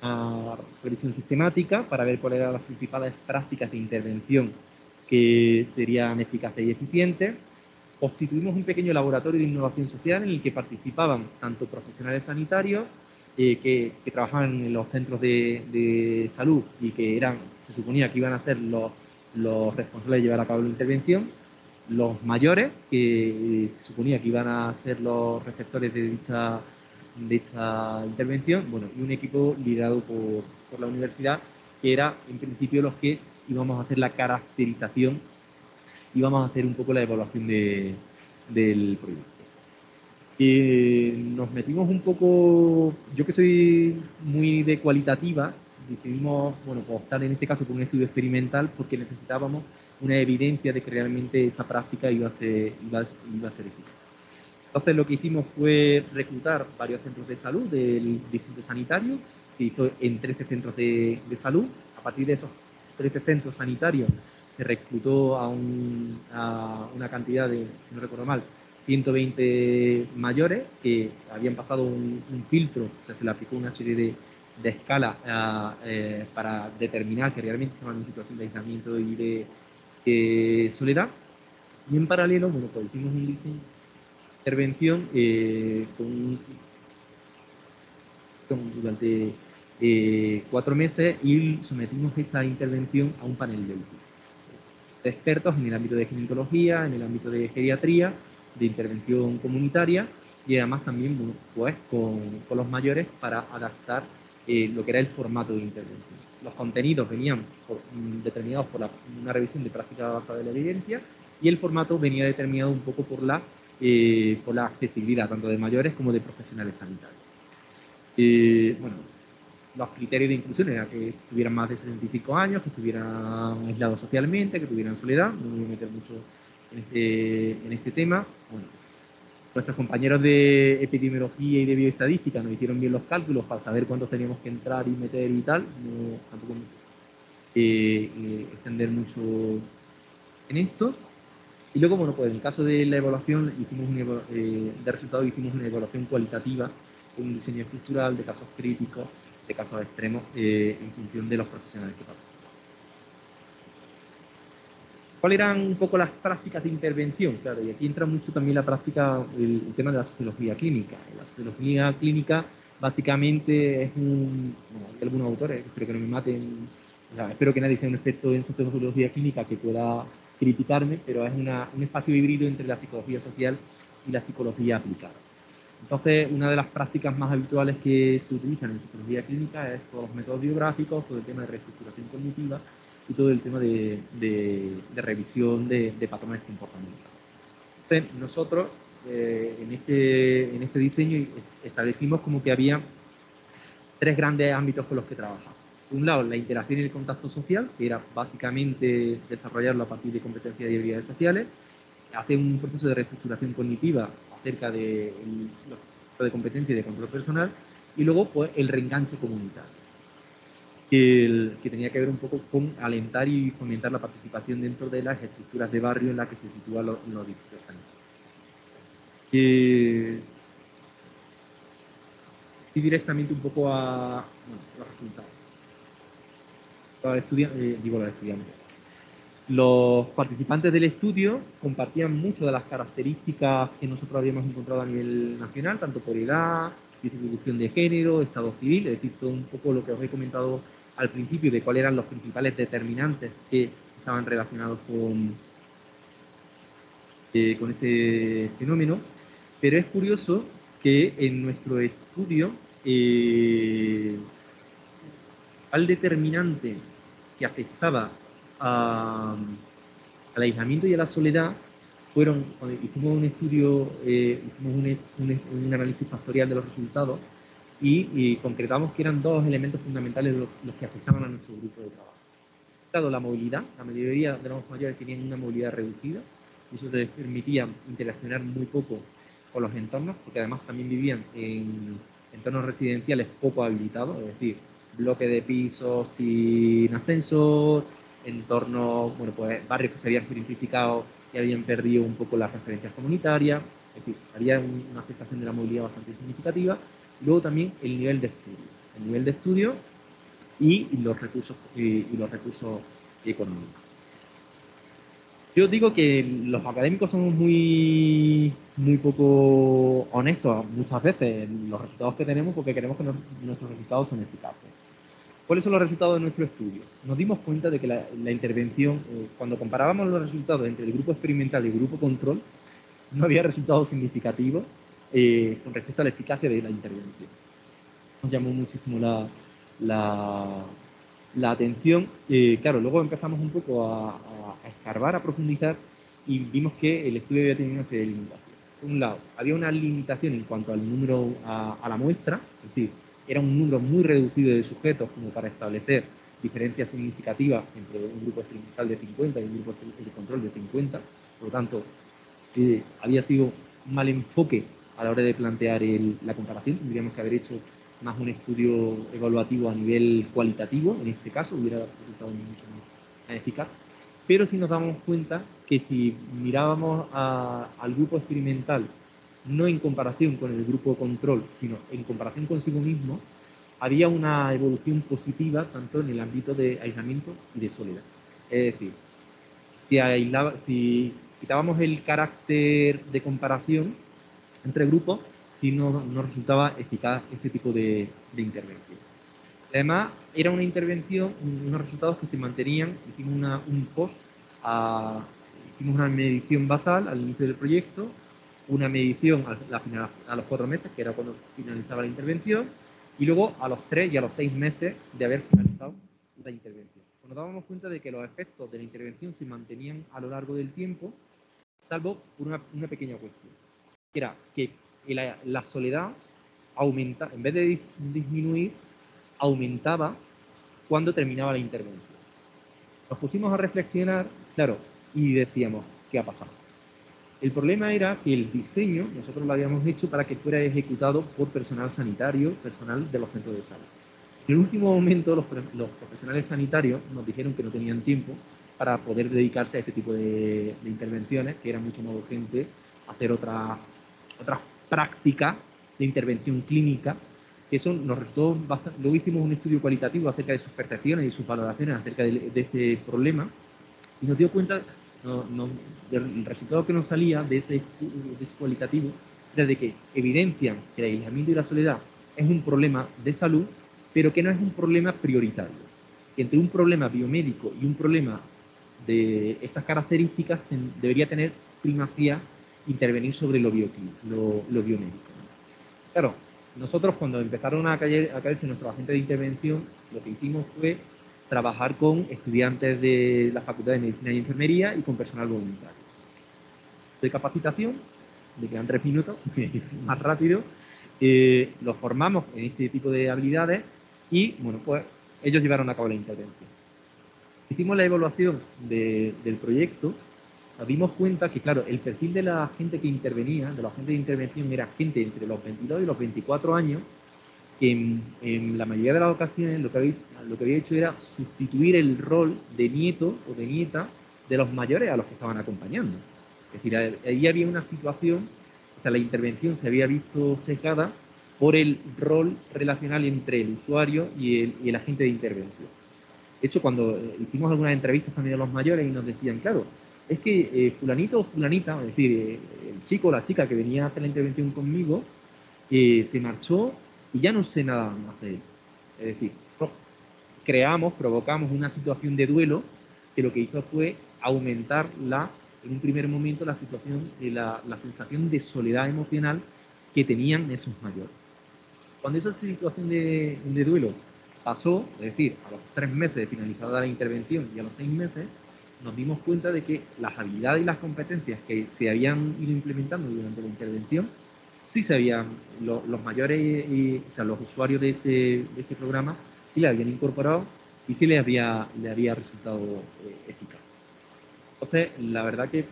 una revisión sistemática para ver cuáles eran las principales prácticas de intervención que serían eficaces y eficientes. Constituimos un pequeño laboratorio de innovación social en el que participaban tanto profesionales sanitarios que trabajaban en los centros de salud y que se suponía que iban a ser los responsables de llevar a cabo la intervención, los mayores, que se suponía que iban a ser los receptores de dicha intervención, bueno, y un equipo liderado por la universidad, que era en principio los que íbamos a hacer la caracterización y vamos a hacer un poco la evaluación del proyecto. Nos metimos un poco, yo que soy muy de cualitativa, decidimos, bueno, pues optar en este caso por un estudio experimental porque necesitábamos una evidencia de que realmente esa práctica iba a ser eficaz. Entonces lo que hicimos fue reclutar varios centros de salud del distrito sanitario, se hizo en 13 centros de salud. A partir de esos 13 centros sanitarios se reclutó a una cantidad de, si no recuerdo mal, 120 mayores que habían pasado un filtro, o sea, se le aplicó una serie de escalas para determinar que realmente estaban en situación de aislamiento y de soledad. Y en paralelo, bueno, pues hicimos un diseño intervención durante 4 meses y sometimos esa intervención a un panel de expertos en el ámbito de ginecología, en el ámbito de geriatría, de intervención comunitaria y además también, bueno, pues con los mayores para adaptar lo que era el formato de intervención. Los contenidos venían determinados por una revisión de práctica basada en la evidencia y el formato venía determinado un poco por la accesibilidad tanto de mayores como de profesionales sanitarios. Bueno, los criterios de inclusión eran que tuvieran más de 65 años, que estuvieran aislados socialmente, que tuvieran soledad. No me voy a meter mucho en este tema. Bueno, nuestros compañeros de epidemiología y de bioestadística nos hicieron bien los cálculos para saber cuántos teníamos que entrar y meter y tal. No tampoco extender mucho en esto. Y luego, bueno, pues en el caso de la evaluación, de resultados hicimos una evaluación cualitativa, con un diseño estructural de casos críticos, de casos extremos, en función de los profesionales que participan. ¿Cuáles eran un poco las prácticas de intervención? Claro, y aquí entra mucho también la práctica, el tema de la sociología clínica. La sociología clínica básicamente es bueno, hay algunos autores, espero que no me maten, o sea, espero que nadie sea un experto en sociología clínica que pueda criticarme, pero es un espacio híbrido entre la psicología social y la psicología aplicada. Entonces, una de las prácticas más habituales que se utilizan en psicología clínica es todos los métodos biográficos, todo el tema de reestructuración cognitiva y todo el tema de revisión de patrones comportamentales. Entonces, nosotros en este diseño establecimos como que había 3 grandes ámbitos con los que trabajamos. Por un lado, la interacción y el contacto social, que era básicamente desarrollarlo a partir de competencias y habilidades sociales, hacer un proceso de reestructuración cognitiva acerca de los de competencia y de control personal, y luego pues el reenganche comunitario, que tenía que ver un poco con alentar y fomentar la participación dentro de las estructuras de barrio en las que se sitúan los distritos sanitarios. Y directamente un poco a los resultados. Los estudiantes. Los participantes del estudio compartían mucho de las características que nosotros habíamos encontrado a nivel nacional, tanto por edad, distribución de género, estado civil, es decir, todo un poco lo que os he comentado al principio de cuáles eran los principales determinantes que estaban relacionados con ese fenómeno. Pero es curioso que en nuestro estudio al determinante que afectaba al aislamiento y a la soledad fueron, cuando hicimos un estudio, hicimos un análisis factorial de los resultados y concretamos que eran dos elementos fundamentales los que afectaban a nuestro grupo de trabajo. Dado la movilidad, la mayoría de los mayores tenían una movilidad reducida y eso les permitía interaccionar muy poco con los entornos, porque además también vivían en entornos residenciales poco habilitados, es decir, bloque de pisos sin ascensor, entornos, bueno, pues barrios que se habían gentrificado y habían perdido un poco las referencias comunitarias, es decir, había una afectación de la movilidad bastante significativa. Luego también el nivel de estudio y los recursos económicos. Yo digo que los académicos somos muy poco honestos muchas veces en los resultados que tenemos porque queremos que nuestros resultados son eficaces. ¿Cuáles son los resultados de nuestro estudio? Nos dimos cuenta de que la intervención, cuando comparábamos los resultados entre el grupo experimental y el grupo control, no había resultados significativos con respecto a la eficacia de la intervención. Nos llamó muchísimo la atención. Claro, luego empezamos un poco a escarbar, a profundizar y vimos que el estudio había tenido una serie de limitaciones. Por un lado, había una limitación en cuanto al número a la muestra, es decir, era un número muy reducido de sujetos como para establecer diferencias significativas entre un grupo experimental de 50 y un grupo de control de 50. Por lo tanto, había sido un mal enfoque a la hora de plantear la comparación. Tendríamos que haber hecho más un estudio evaluativo a nivel cualitativo, en este caso hubiera resultado mucho más eficaz. Pero si nos damos cuenta que si mirábamos al grupo experimental, no en comparación con el grupo control, sino en comparación consigo mismo, había una evolución positiva tanto en el ámbito de aislamiento y de soledad. Es decir, si quitábamos el carácter de comparación entre grupos, si no resultaba eficaz este tipo de intervención. Además, era una intervención, unos resultados que se mantenían. Hicimos un post, hicimos una medición basal al inicio del proyecto, una medición a los 4 meses, que era cuando finalizaba la intervención, y luego a los 3 y a los 6 meses de haber finalizado la intervención. Nos dábamos cuenta de que los efectos de la intervención se mantenían a lo largo del tiempo, salvo por una pequeña cuestión, que era que la soledad aumenta, en vez de disminuir, aumentaba cuando terminaba la intervención. Nos pusimos a reflexionar, claro, y decíamos, ¿qué ha pasado? El problema era que el diseño, nosotros lo habíamos hecho para que fuera ejecutado por personal sanitario, personal de los centros de salud. En el último momento, los profesionales sanitarios nos dijeron que no tenían tiempo para poder dedicarse a este tipo de intervenciones, que era mucho más urgente hacer otras prácticas de intervención clínica, que eso nos resultó bastante. Luego hicimos un estudio cualitativo acerca de sus percepciones y sus valoraciones acerca de este problema, y nos dio cuenta, el resultado que nos salía de ese cualitativo era de que evidencian que el aislamiento y la soledad es un problema de salud, pero que no es un problema prioritario. Que entre un problema biomédico y un problema de estas características debería tener primacía intervenir sobre lo biomédico. Claro, nosotros cuando empezaron a caerse nuestros agentes de intervención, lo que hicimos fue trabajar con estudiantes de la Facultad de Medicina y Enfermería y con personal voluntario. De capacitación, me quedan 3 minutos, más rápido, los formamos en este tipo de habilidades y, bueno, pues ellos llevaron a cabo la intervención. Hicimos la evaluación del proyecto nos dimos cuenta que, claro, el perfil de la gente que intervenía, de la gente de intervención, era gente entre los 22 y los 24 años, que en la mayoría de las ocasiones lo que había hecho era sustituir el rol de nieto o de nieta de los mayores a los que estaban acompañando. Es decir, ahí había una situación, o sea, la intervención se había visto sesgada por el rol relacional entre el usuario y el agente de intervención. De hecho, cuando hicimos algunas entrevistas también a los mayores y nos decían, claro, es que fulanito o fulanita, es decir, el chico o la chica que venía a hacer la intervención conmigo, se marchó y ya no sé nada más de él. Es decir, provocamos una situación de duelo que lo que hizo fue aumentar en un primer momento la situación, la sensación de soledad emocional que tenían esos mayores. Cuando esa situación de duelo pasó, es decir, a los 3 meses de finalizada la intervención y a los 6 meses, nos dimos cuenta de que las habilidades y las competencias que se habían ido implementando durante la intervención, sí se habían, los mayores, o sea, los usuarios de este programa, sí le habían incorporado y sí le había resultado eficaz. Entonces, la verdad que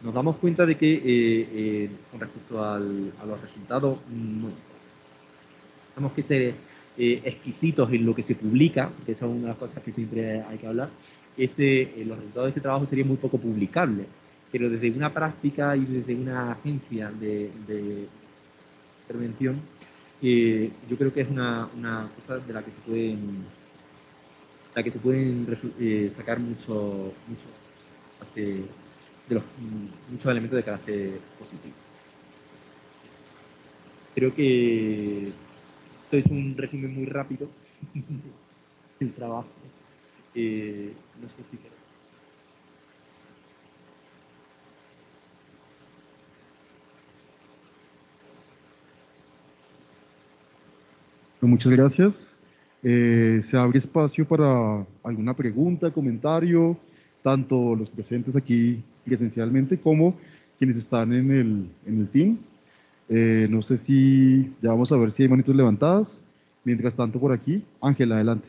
nos damos cuenta de que con respecto a los resultados, no, tenemos que ser exquisitos en lo que se publica, que esa es una de las cosas que siempre hay que hablar. Los resultados de este trabajo serían muy poco publicables, pero desde una práctica y desde una agencia de intervención, yo creo que es una cosa de la que se pueden sacar muchos muchos elementos de carácter positivo. Creo que esto es un resumen muy rápido del trabajo. No sé si quieres. Muchas gracias. Se abre espacio para alguna pregunta, comentario, tanto los presentes aquí presencialmente como quienes están en el Teams. No sé si ya vamos a ver si hay manitos levantadas. Mientras tanto, por aquí, Ángela, adelante.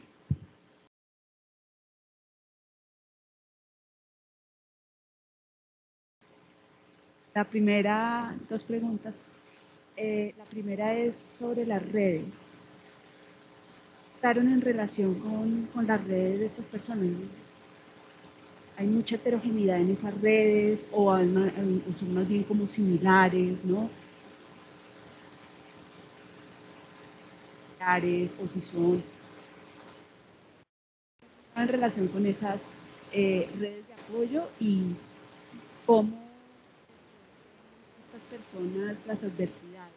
La primera, dos preguntas. La primera es sobre las redes. ¿Estaron en relación con las redes de estas personas? Hay mucha heterogeneidad en esas redes o son más bien como similares, ¿no? O si son en relación con esas redes de apoyo y cómo estas personas las adversidades,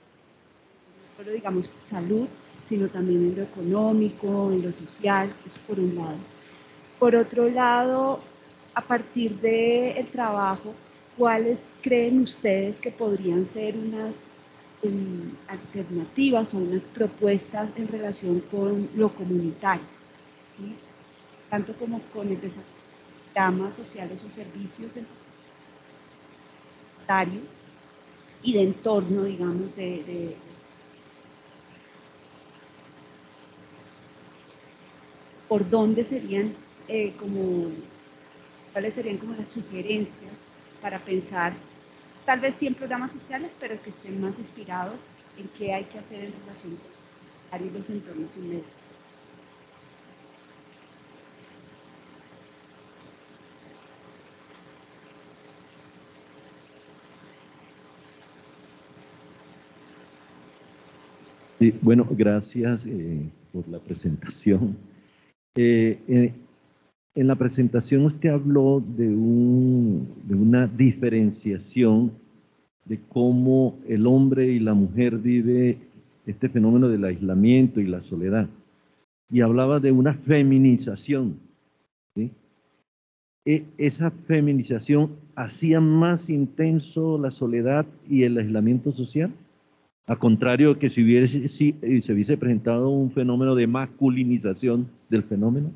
no solo digamos salud, sino también en lo económico, en lo social, eso por un lado. Por otro lado, a partir del trabajo, ¿cuáles creen ustedes que podrían ser unas alternativas o unas propuestas en relación con lo comunitario? ¿Sí? Tanto como con el desarrollo de programas sociales o servicios comunitarios y de entorno, digamos, por dónde serían cuáles serían como las sugerencias para pensar, tal vez sí en programas sociales, pero que estén más inspirados en qué hay que hacer en relación con los entornos inmediatos. Sí, bueno, gracias por la presentación. En la presentación usted habló de una diferenciación de cómo el hombre y la mujer vive este fenómeno del aislamiento y la soledad. Y hablaba de una feminización, ¿sí? Esa feminización hacía más intenso la soledad y el aislamiento social. A contrario que si se hubiese presentado un fenómeno de masculinización del fenómeno.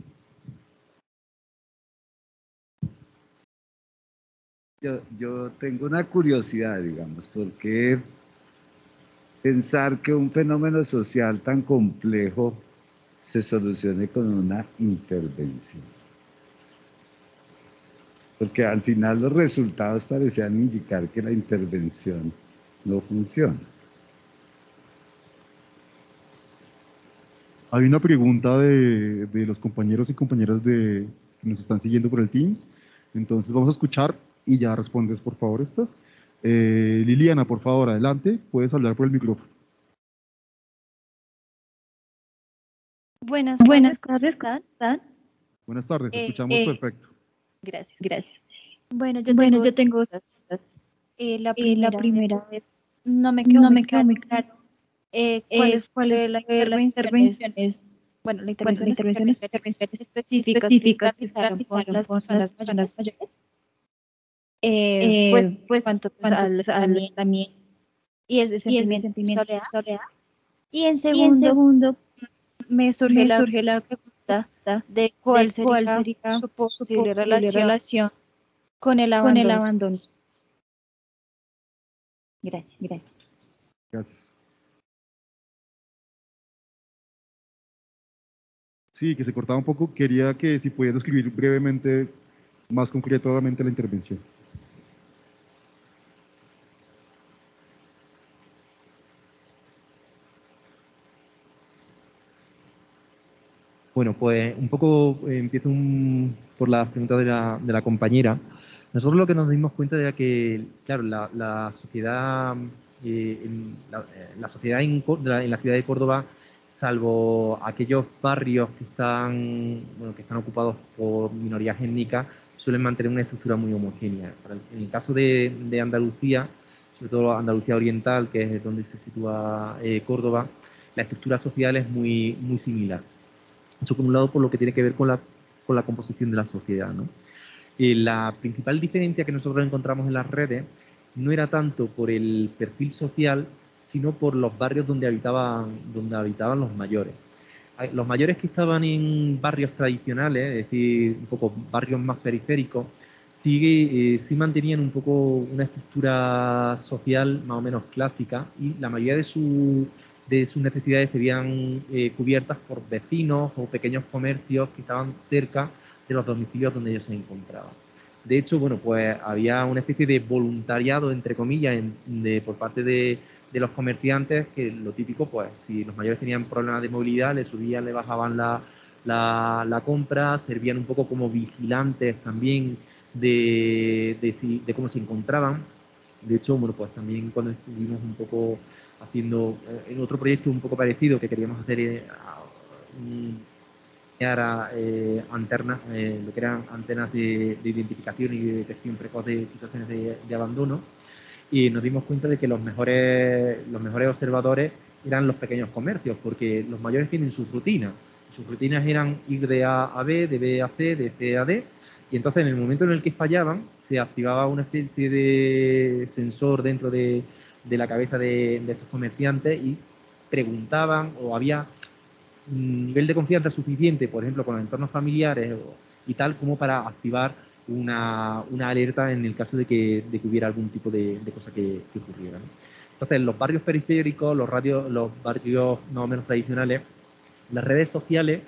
Yo tengo una curiosidad, digamos, porque pensar que un fenómeno social tan complejo se solucione con una intervención. porque al final los resultados parecían indicar que la intervención no funciona. Hay una pregunta de los compañeros y compañeras que nos están siguiendo por el Teams. Entonces vamos a escuchar y ya respondes, por favor, estas. Liliana, por favor, adelante. Puedes hablar por el micrófono. Buenas tardes, ¿cómo están? Buenas tardes, te escuchamos perfecto. Gracias. Bueno, yo tengo dos cosas. La primera vez no me quedó muy claro cuáles fueron las intervenciones, bueno, las intervenciones específicas que se realizaron con las personas mayores, pues cuanto al también y ese sentimiento de soledad. Y en segundo, me surge la pregunta de cuál sería su posible relación con el abandono. Gracias. Gracias. Sí, que se cortaba un poco. Quería que si podías describir brevemente, más concretamente la intervención. Bueno, pues un poco empiezo por las preguntas de la compañera. Nosotros lo que nos dimos cuenta era que, claro, la sociedad, la sociedad en la ciudad de Córdoba, salvo aquellos barrios que están ocupados por minorías étnicas, suelen mantener una estructura muy homogénea. En el caso de Andalucía, sobre todo Andalucía Oriental, que es donde se sitúa Córdoba, la estructura social es muy similar. Eso por un lado por lo que tiene que ver con la composición de la sociedad, ¿no? La principal diferencia que nosotros encontramos en las redes no era tanto por el perfil social, sino por los barrios donde habitaban los mayores. Los mayores que estaban en barrios tradicionales, es decir, un poco barrios más periféricos, sí mantenían un poco una estructura social más o menos clásica y la mayoría de sus necesidades se veían cubiertas por vecinos o pequeños comercios que estaban cerca de los domicilios donde ellos se encontraban. De hecho, bueno, pues había una especie de voluntariado, entre comillas, por parte de los comerciantes, que lo típico, pues si los mayores tenían problemas de movilidad, le subían, le bajaban la compra, servían un poco como vigilantes también de cómo se encontraban. De hecho, bueno, pues también cuando estuvimos un poco haciendo en otro proyecto un poco parecido que queríamos hacer antenas, lo que eran antenas de identificación y de detección precoz de situaciones de abandono, y nos dimos cuenta de que los mejores observadores eran los pequeños comercios, porque los mayores tienen sus rutinas. Sus rutinas eran ir de A a B, de B a C, de C a D, y entonces en el momento en el que fallaban, se activaba una especie de sensor dentro de la cabeza de estos comerciantes y preguntaban, o había un nivel de confianza suficiente, por ejemplo, con los entornos familiares y tal, como para activar una alerta en el caso de que hubiera algún tipo de cosa que ocurriera, ¿no? Entonces, los barrios periféricos, los barrios más o menos tradicionales, las redes sociales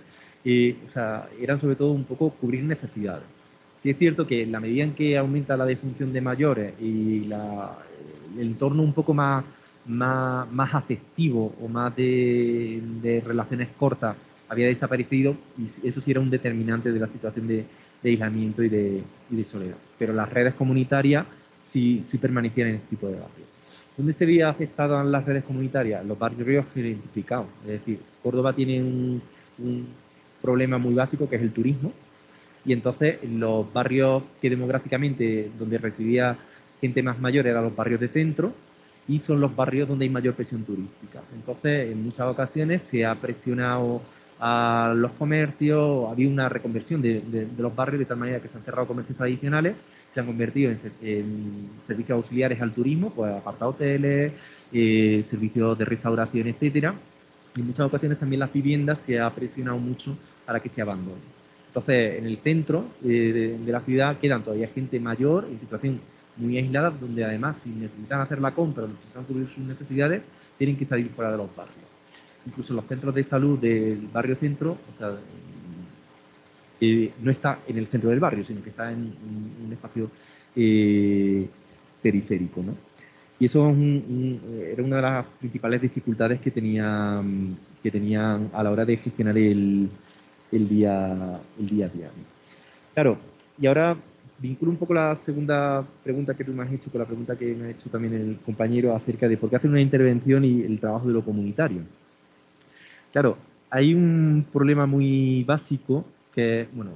eran sobre todo un poco cubrir necesidades. Sí es cierto que en la medida en que aumenta la defunción de mayores y el entorno un poco más afectivo o más de relaciones cortas había desaparecido, y eso sí era un determinante de la situación de aislamiento y de soledad. Pero las redes comunitarias sí permanecían en este tipo de barrios. ¿Dónde se veía afectadas las redes comunitarias? Los barrios identificados. Es decir, Córdoba tiene un problema muy básico que es el turismo, y entonces los barrios que demográficamente donde residía gente más mayor eran los barrios de centro, y son los barrios donde hay mayor presión turística. Entonces, en muchas ocasiones se ha presionado a los comercios, había una reconversión de los barrios de tal manera que se han cerrado comercios tradicionales, se han convertido en servicios auxiliares al turismo, pues apartahoteles, servicios de restauración, etcétera. Y en muchas ocasiones también las viviendas se ha presionado mucho para que se abandonen. Entonces, en el centro de la ciudad quedan todavía gente mayor en situación muy aislada, donde además, si necesitan hacer la compra o necesitan cubrir sus necesidades, tienen que salir fuera de los barrios. Incluso los centros de salud del barrio centro, o sea, no está en el centro del barrio, sino que está en un espacio periférico, ¿no? Y eso era una de las principales dificultades que tenían a la hora de gestionar el día a día, ¿no? Claro, y ahora vinculo un poco la segunda pregunta que tú me has hecho con la pregunta que me ha hecho también el compañero acerca de por qué hacer una intervención y el trabajo de lo comunitario. Claro, hay un problema muy básico que es, bueno,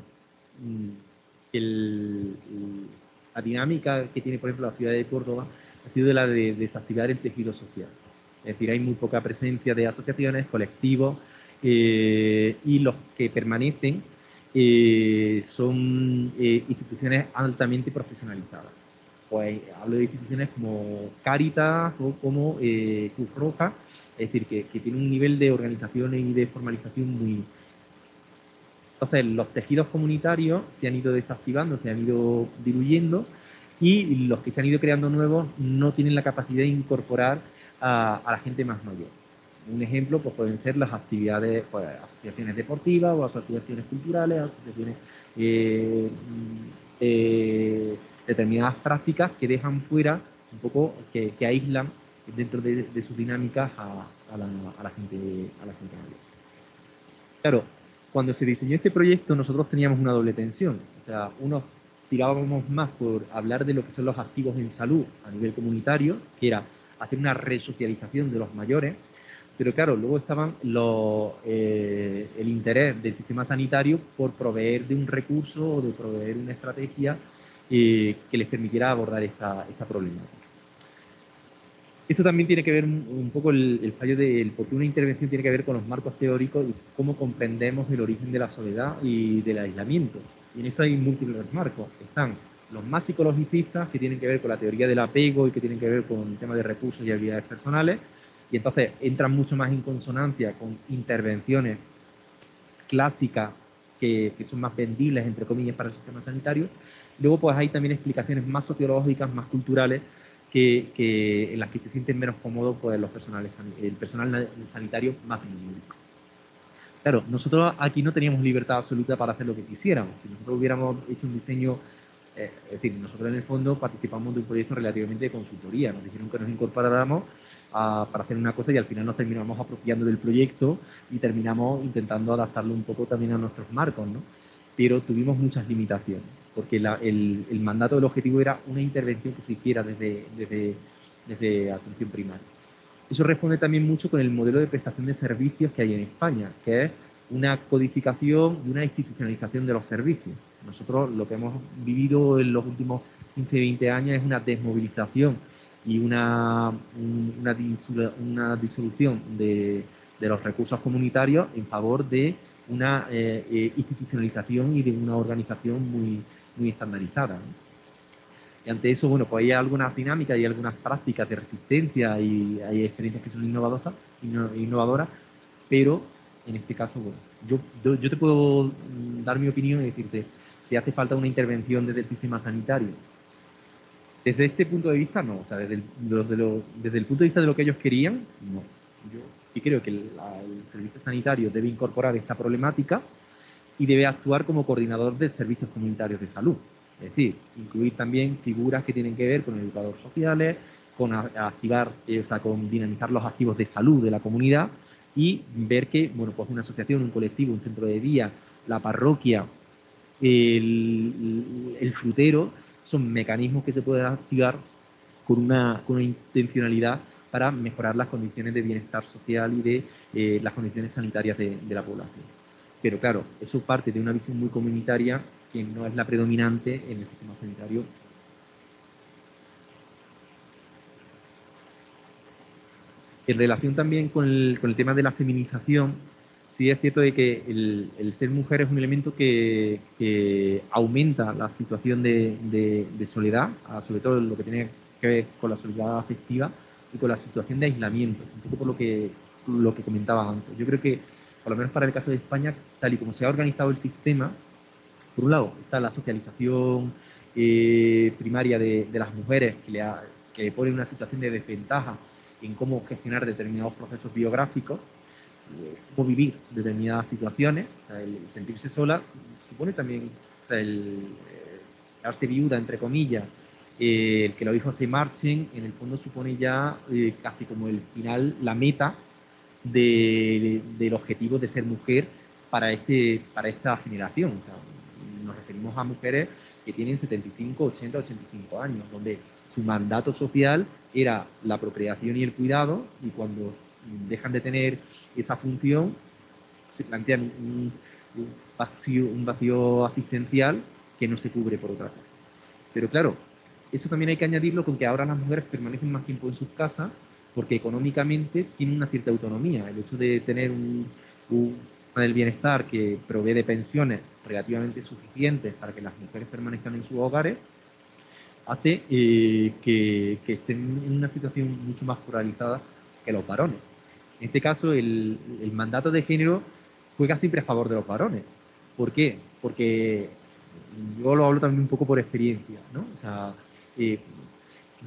la dinámica que tiene, por ejemplo, la ciudad de Córdoba ha sido de la de desactivar el tejido social. Es decir, hay muy poca presencia de asociaciones, colectivos, y los que permanecen son instituciones altamente profesionalizadas. Pues hablo de instituciones como Cáritas o como Cruz Roja, es decir, que tiene un nivel de organización y de formalización muy... Entonces, los tejidos comunitarios se han ido desactivando, se han ido diluyendo, y los que se han ido creando nuevos no tienen la capacidad de incorporar a la gente más mayor. Un ejemplo pues pueden ser las actividades, pues, asociaciones deportivas o asociaciones culturales, asociaciones determinadas prácticas que dejan fuera un poco, que aíslan dentro de sus dinámicas a la gente mayor. Claro, cuando se diseñó este proyecto nosotros teníamos una doble tensión. O sea, unos tirábamos más por hablar de lo que son los activos en salud a nivel comunitario, que era hacer una resocialización de los mayores, pero claro, luego estaban el interés del sistema sanitario por proveer de un recurso o de proveer una estrategia que les permitiera abordar esta problemática. Esto también tiene que ver un poco el fallo del por qué una intervención tiene que ver con los marcos teóricos y cómo comprendemos el origen de la soledad y del aislamiento. Y en esto hay múltiples marcos. Están los más psicologicistas, que tienen que ver con la teoría del apego y que tienen que ver con el tema de recursos y habilidades personales, y entonces entran mucho más en consonancia con intervenciones clásicas que son más vendibles, entre comillas, para el sistema sanitario. Luego pues hay también explicaciones más sociológicas, más culturales, en las que se sienten menos cómodos pues, el personal sanitario más médico. Claro, nosotros aquí no teníamos libertad absoluta para hacer lo que quisiéramos. Si nosotros hubiéramos hecho un diseño, es decir, nosotros en el fondo participamos de un proyecto relativamente de consultoría. Nos dijeron que nos incorporáramos para hacer una cosa y al final nos terminamos apropiando del proyecto y terminamos intentando adaptarlo un poco también a nuestros marcos, ¿no? Pero tuvimos muchas limitaciones, porque el mandato del objetivo era una intervención que se hiciera desde atención primaria. Eso responde también mucho con el modelo de prestación de servicios que hay en España, que es una codificación y una institucionalización de los servicios. Nosotros lo que hemos vivido en los últimos 15, 20 años es una desmovilización y una disolución de los recursos comunitarios en favor de una institucionalización y de una organización muy estandarizada, ¿no? Y ante eso, bueno, pues hay algunas dinámicas y algunas prácticas de resistencia y hay experiencias que son innovadoras, pero en este caso, bueno, yo te puedo dar mi opinión y decirte si hace falta una intervención desde el sistema sanitario. Desde este punto de vista, no. O sea, desde el punto de vista de lo que ellos querían, no. Yo sí creo que el servicio sanitario debe incorporar esta problemática y debe actuar como coordinador de servicios comunitarios de salud. Es decir, incluir también figuras que tienen que ver con educadores sociales, con activar, con dinamizar los activos de salud de la comunidad y ver que, bueno, pues una asociación, un colectivo, un centro de día, la parroquia, el frutero, son mecanismos que se pueden activar con una intencionalidad para mejorar las condiciones de bienestar social y de las condiciones sanitarias de la población. Pero claro, eso parte de una visión muy comunitaria que no es la predominante en el sistema sanitario. En relación también con el tema de la feminización, sí es cierto de que el ser mujer es un elemento que aumenta la situación de soledad, sobre todo en lo que tiene que ver con la soledad afectiva y con la situación de aislamiento, un poco por lo que comentaba antes. Yo creo que, por lo menos para el caso de España, tal y como se ha organizado el sistema, por un lado está la socialización primaria de las mujeres que pone una situación de desventaja en cómo gestionar determinados procesos biográficos, cómo vivir determinadas situaciones. O sea, el sentirse sola supone también, o sea, el quedarse viuda, entre comillas, el que los hijos se marchen, en el fondo supone ya casi como el final, la meta del objetivo de ser mujer para esta generación. O sea, nos referimos a mujeres que tienen 75, 80, 85 años, donde su mandato social era la procreación y el cuidado, y cuando dejan de tener esa función, se plantean un vacío asistencial que no se cubre por otra cosa. Pero claro, eso también hay que añadirlo con que ahora las mujeres permanecen más tiempo en sus casas porque económicamente tienen una cierta autonomía. El hecho de tener un del bienestar que provee de pensiones relativamente suficientes para que las mujeres permanezcan en sus hogares hace que estén en una situación mucho más polarizada que los varones. En este caso, el mandato de género juega siempre a favor de los varones. ¿Por qué? Porque yo lo hablo también un poco por experiencia, ¿no? O sea,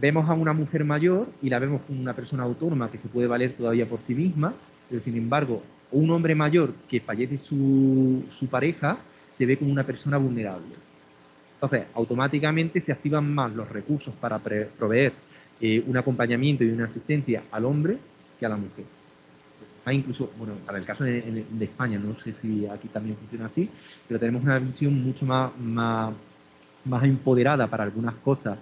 vemos a una mujer mayor y la vemos como una persona autónoma que se puede valer todavía por sí misma, pero sin embargo, un hombre mayor que fallece su pareja se ve como una persona vulnerable. Entonces, automáticamente se activan más los recursos para proveer un acompañamiento y una asistencia al hombre que a la mujer. Incluso, bueno, para el caso de España, no sé si aquí también funciona así, pero tenemos una visión mucho más empoderada para algunas cosas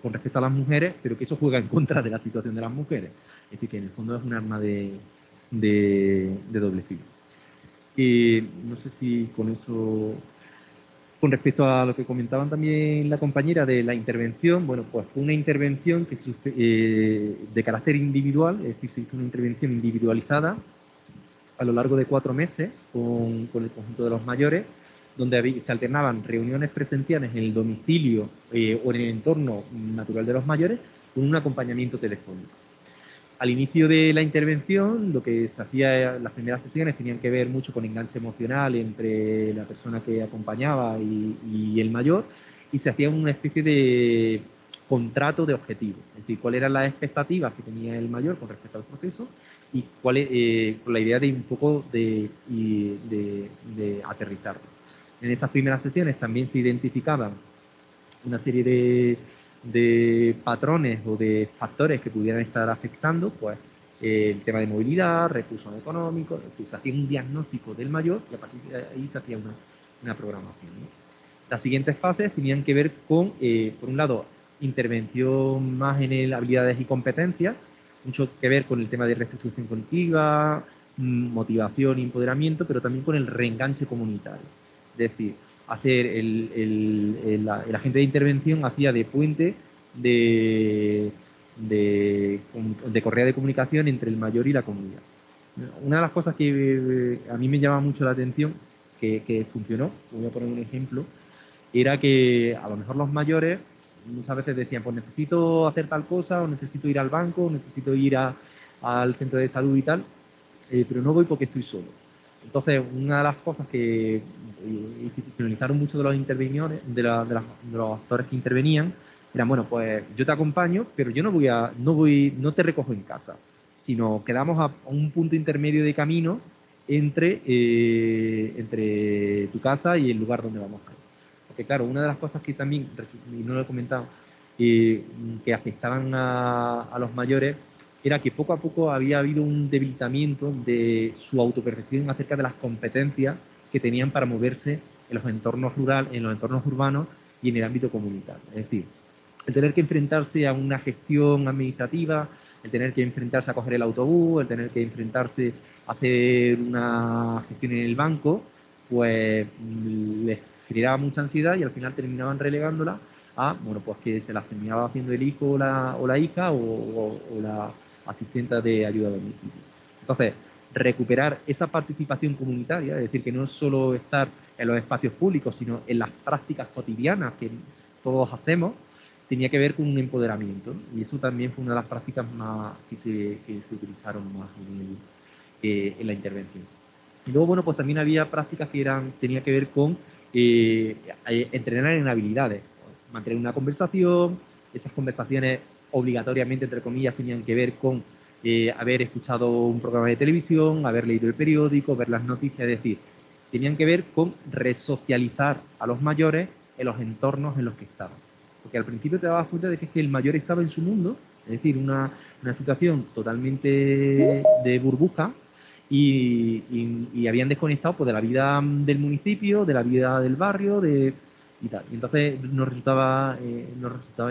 con respecto a las mujeres, pero que eso juega en contra de la situación de las mujeres. Es decir, que en el fondo es un arma de doble filo. No sé si con eso, con respecto a lo que comentaban también la compañera de la intervención, bueno, pues fue una intervención que de carácter individual, es decir, se hizo una intervención individualizada a lo largo de 4 meses con el conjunto de los mayores, donde se alternaban reuniones presenciales en el domicilio o en el entorno natural de los mayores con un acompañamiento telefónico. Al inicio de la intervención, lo que se hacía en las primeras sesiones tenían que ver mucho con enganche emocional entre la persona que acompañaba y el mayor, y se hacía una especie de contrato de objetivos, es decir, cuáles eran las expectativas que tenía el mayor con respecto al proceso y con la idea de un poco de aterrizarlo. En esas primeras sesiones también se identificaban una serie de patrones o de factores que pudieran estar afectando, pues el tema de movilidad, recursos económicos, es decir, se hacía un diagnóstico del mayor y a partir de ahí se hacía una programación, ¿no? Las siguientes fases tenían que ver con, por un lado, intervención más en habilidades y competencias, mucho que ver con el tema de reestructuración colectiva, motivación y empoderamiento, pero también con el reenganche comunitario. Es decir, hacer el agente de intervención hacía de puente de correa de comunicación entre el mayor y la comunidad. Una de las cosas que a mí me llama mucho la atención, que funcionó, voy a poner un ejemplo, era que a lo mejor los mayores muchas veces decían, pues necesito hacer tal cosa, o necesito ir al banco, o necesito ir al centro de salud y tal, pero no voy porque estoy solo. Entonces, una de las cosas que institucionalizaron mucho de los intervenidores, de los actores que intervenían, eran, bueno, pues yo te acompaño, pero yo no te recojo en casa, sino quedamos a un punto intermedio de camino entre tu casa y el lugar donde vamos a ir. Porque claro, una de las cosas que también, y no lo he comentado, que afectaban a los mayores, era que poco a poco había habido un debilitamiento de su autopercepción acerca de las competencias que tenían para moverse en los entornos rurales, en los entornos urbanos y en el ámbito comunitario. Es decir, el tener que enfrentarse a una gestión administrativa, el tener que enfrentarse a coger el autobús, el tener que enfrentarse a hacer una gestión en el banco, pues les generaba mucha ansiedad y al final terminaban relegándola a, bueno, pues que se las terminaba haciendo el hijo o la hija o la asistenta de ayuda a domicilio. Entonces, recuperar esa participación comunitaria, es decir, que no es solo estar en los espacios públicos, sino en las prácticas cotidianas que todos hacemos, tenía que ver con un empoderamiento, y eso también fue una de las prácticas más que se utilizaron más en la intervención. Y luego, bueno, pues también había prácticas que tenía que ver con entrenar en habilidades, mantener una conversación, esas conversaciones obligatoriamente, entre comillas, tenían que ver con haber escuchado un programa de televisión, haber leído el periódico, ver las noticias, es decir, tenían que ver con resocializar a los mayores en los entornos en los que estaban. Porque al principio te dabas cuenta de que el mayor estaba en su mundo, es decir, una situación totalmente de burbuja, y habían desconectado pues, de la vida del municipio, de la vida del barrio, y tal. Y entonces nos resultaba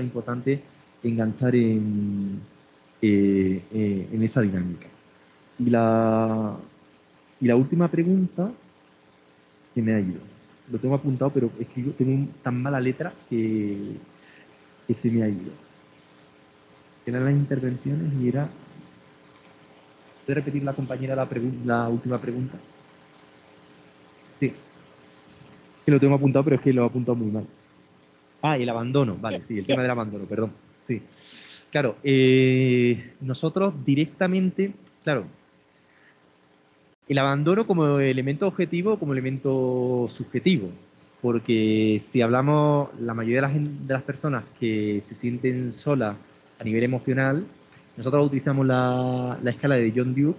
importante enganchar en esa dinámica. Y la última pregunta que me ha ido. Lo tengo apuntado, pero es que yo tengo tan mala letra que se me ha ido. Eran las intervenciones y era... ¿Puede repetir la compañera la última pregunta? Sí. Que lo tengo apuntado, pero es que lo he apuntado muy mal. Ah, el abandono. Vale, sí, el tema del abandono, perdón. Sí. Claro, nosotros directamente... Claro, el abandono como elemento objetivo o como elemento subjetivo. Porque si hablamos, la mayoría de las personas que se sienten solas a nivel emocional, nosotros utilizamos la escala de John Dewey,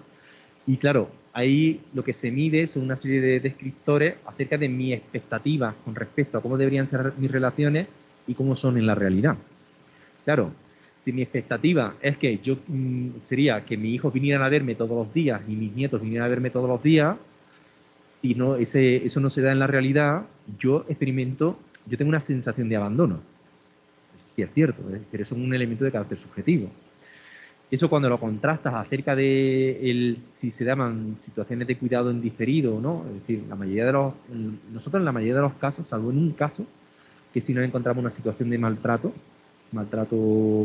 y claro, ahí lo que se mide son una serie de descriptores acerca de mi expectativa con respecto a cómo deberían ser mis relaciones y cómo son en la realidad. Claro, si mi expectativa es que yo sería que mis hijos vinieran a verme todos los días y mis nietos vinieran a verme todos los días, si no, eso no se da en la realidad, yo tengo una sensación de abandono. Sí, es cierto, pero eso es un elemento de carácter subjetivo. Eso cuando lo contrastas acerca de si se llaman situaciones de cuidado en diferido o no, es decir, nosotros en la mayoría de los casos, salvo en un caso, que si nos encontramos una situación de maltrato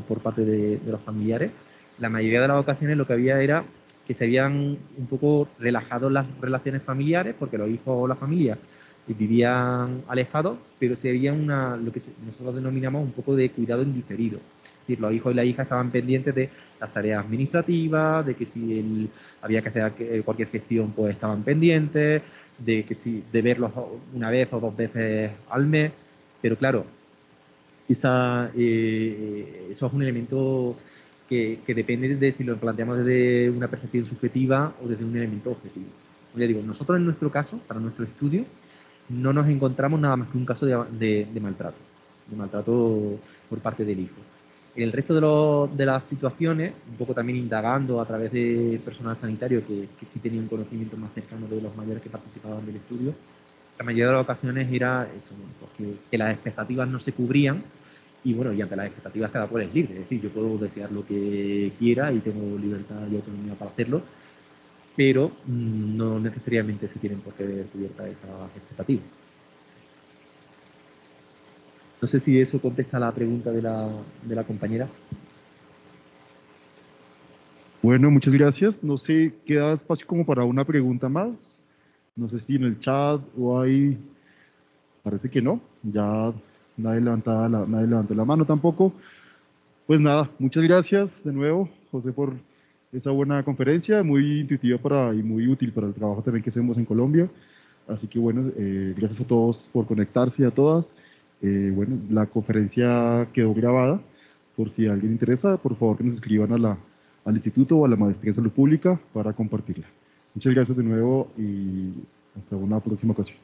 por parte de los familiares, la mayoría de las ocasiones lo que había era que se habían un poco relajado las relaciones familiares, porque los hijos o la familia vivían alejados, pero se había lo que nosotros denominamos un poco de cuidado en diferido. Es decir, los hijos y la hija estaban pendientes de las tareas administrativas, de que si había que hacer cualquier gestión, pues estaban pendientes, de verlos una vez o 2 veces al mes. Pero claro, eso es un elemento que depende de si lo planteamos desde una percepción subjetiva o desde un elemento objetivo. Como ya digo, nosotros en nuestro caso, para nuestro estudio, no nos encontramos nada más que un caso de maltrato por parte del hijo. En el resto de las situaciones, un poco también indagando a través de personal sanitario que sí tenía un conocimiento más cercano de los mayores que participaban del estudio, la mayoría de las ocasiones era eso, pues que las expectativas no se cubrían, y bueno, y ante las expectativas cada cual es libre, es decir, yo puedo desear lo que quiera y tengo libertad y autonomía para hacerlo, pero no necesariamente se tienen por qué ver cubiertas esas expectativas. No sé si eso contesta la pregunta de la compañera. Bueno, muchas gracias. No sé, queda espacio como para una pregunta más. No sé si en el chat o ahí, parece que no. Ya nadie levantó la mano tampoco. Pues nada, muchas gracias de nuevo, José, por esa buena conferencia, muy intuitiva y muy útil para el trabajo también que hacemos en Colombia. Así que bueno, gracias a todos por conectarse y a todas. Bueno, la conferencia quedó grabada. Por si a alguien interesa, por favor que nos escriban al instituto o a la Maestría de Salud Pública para compartirla. Muchas gracias de nuevo y hasta una próxima ocasión.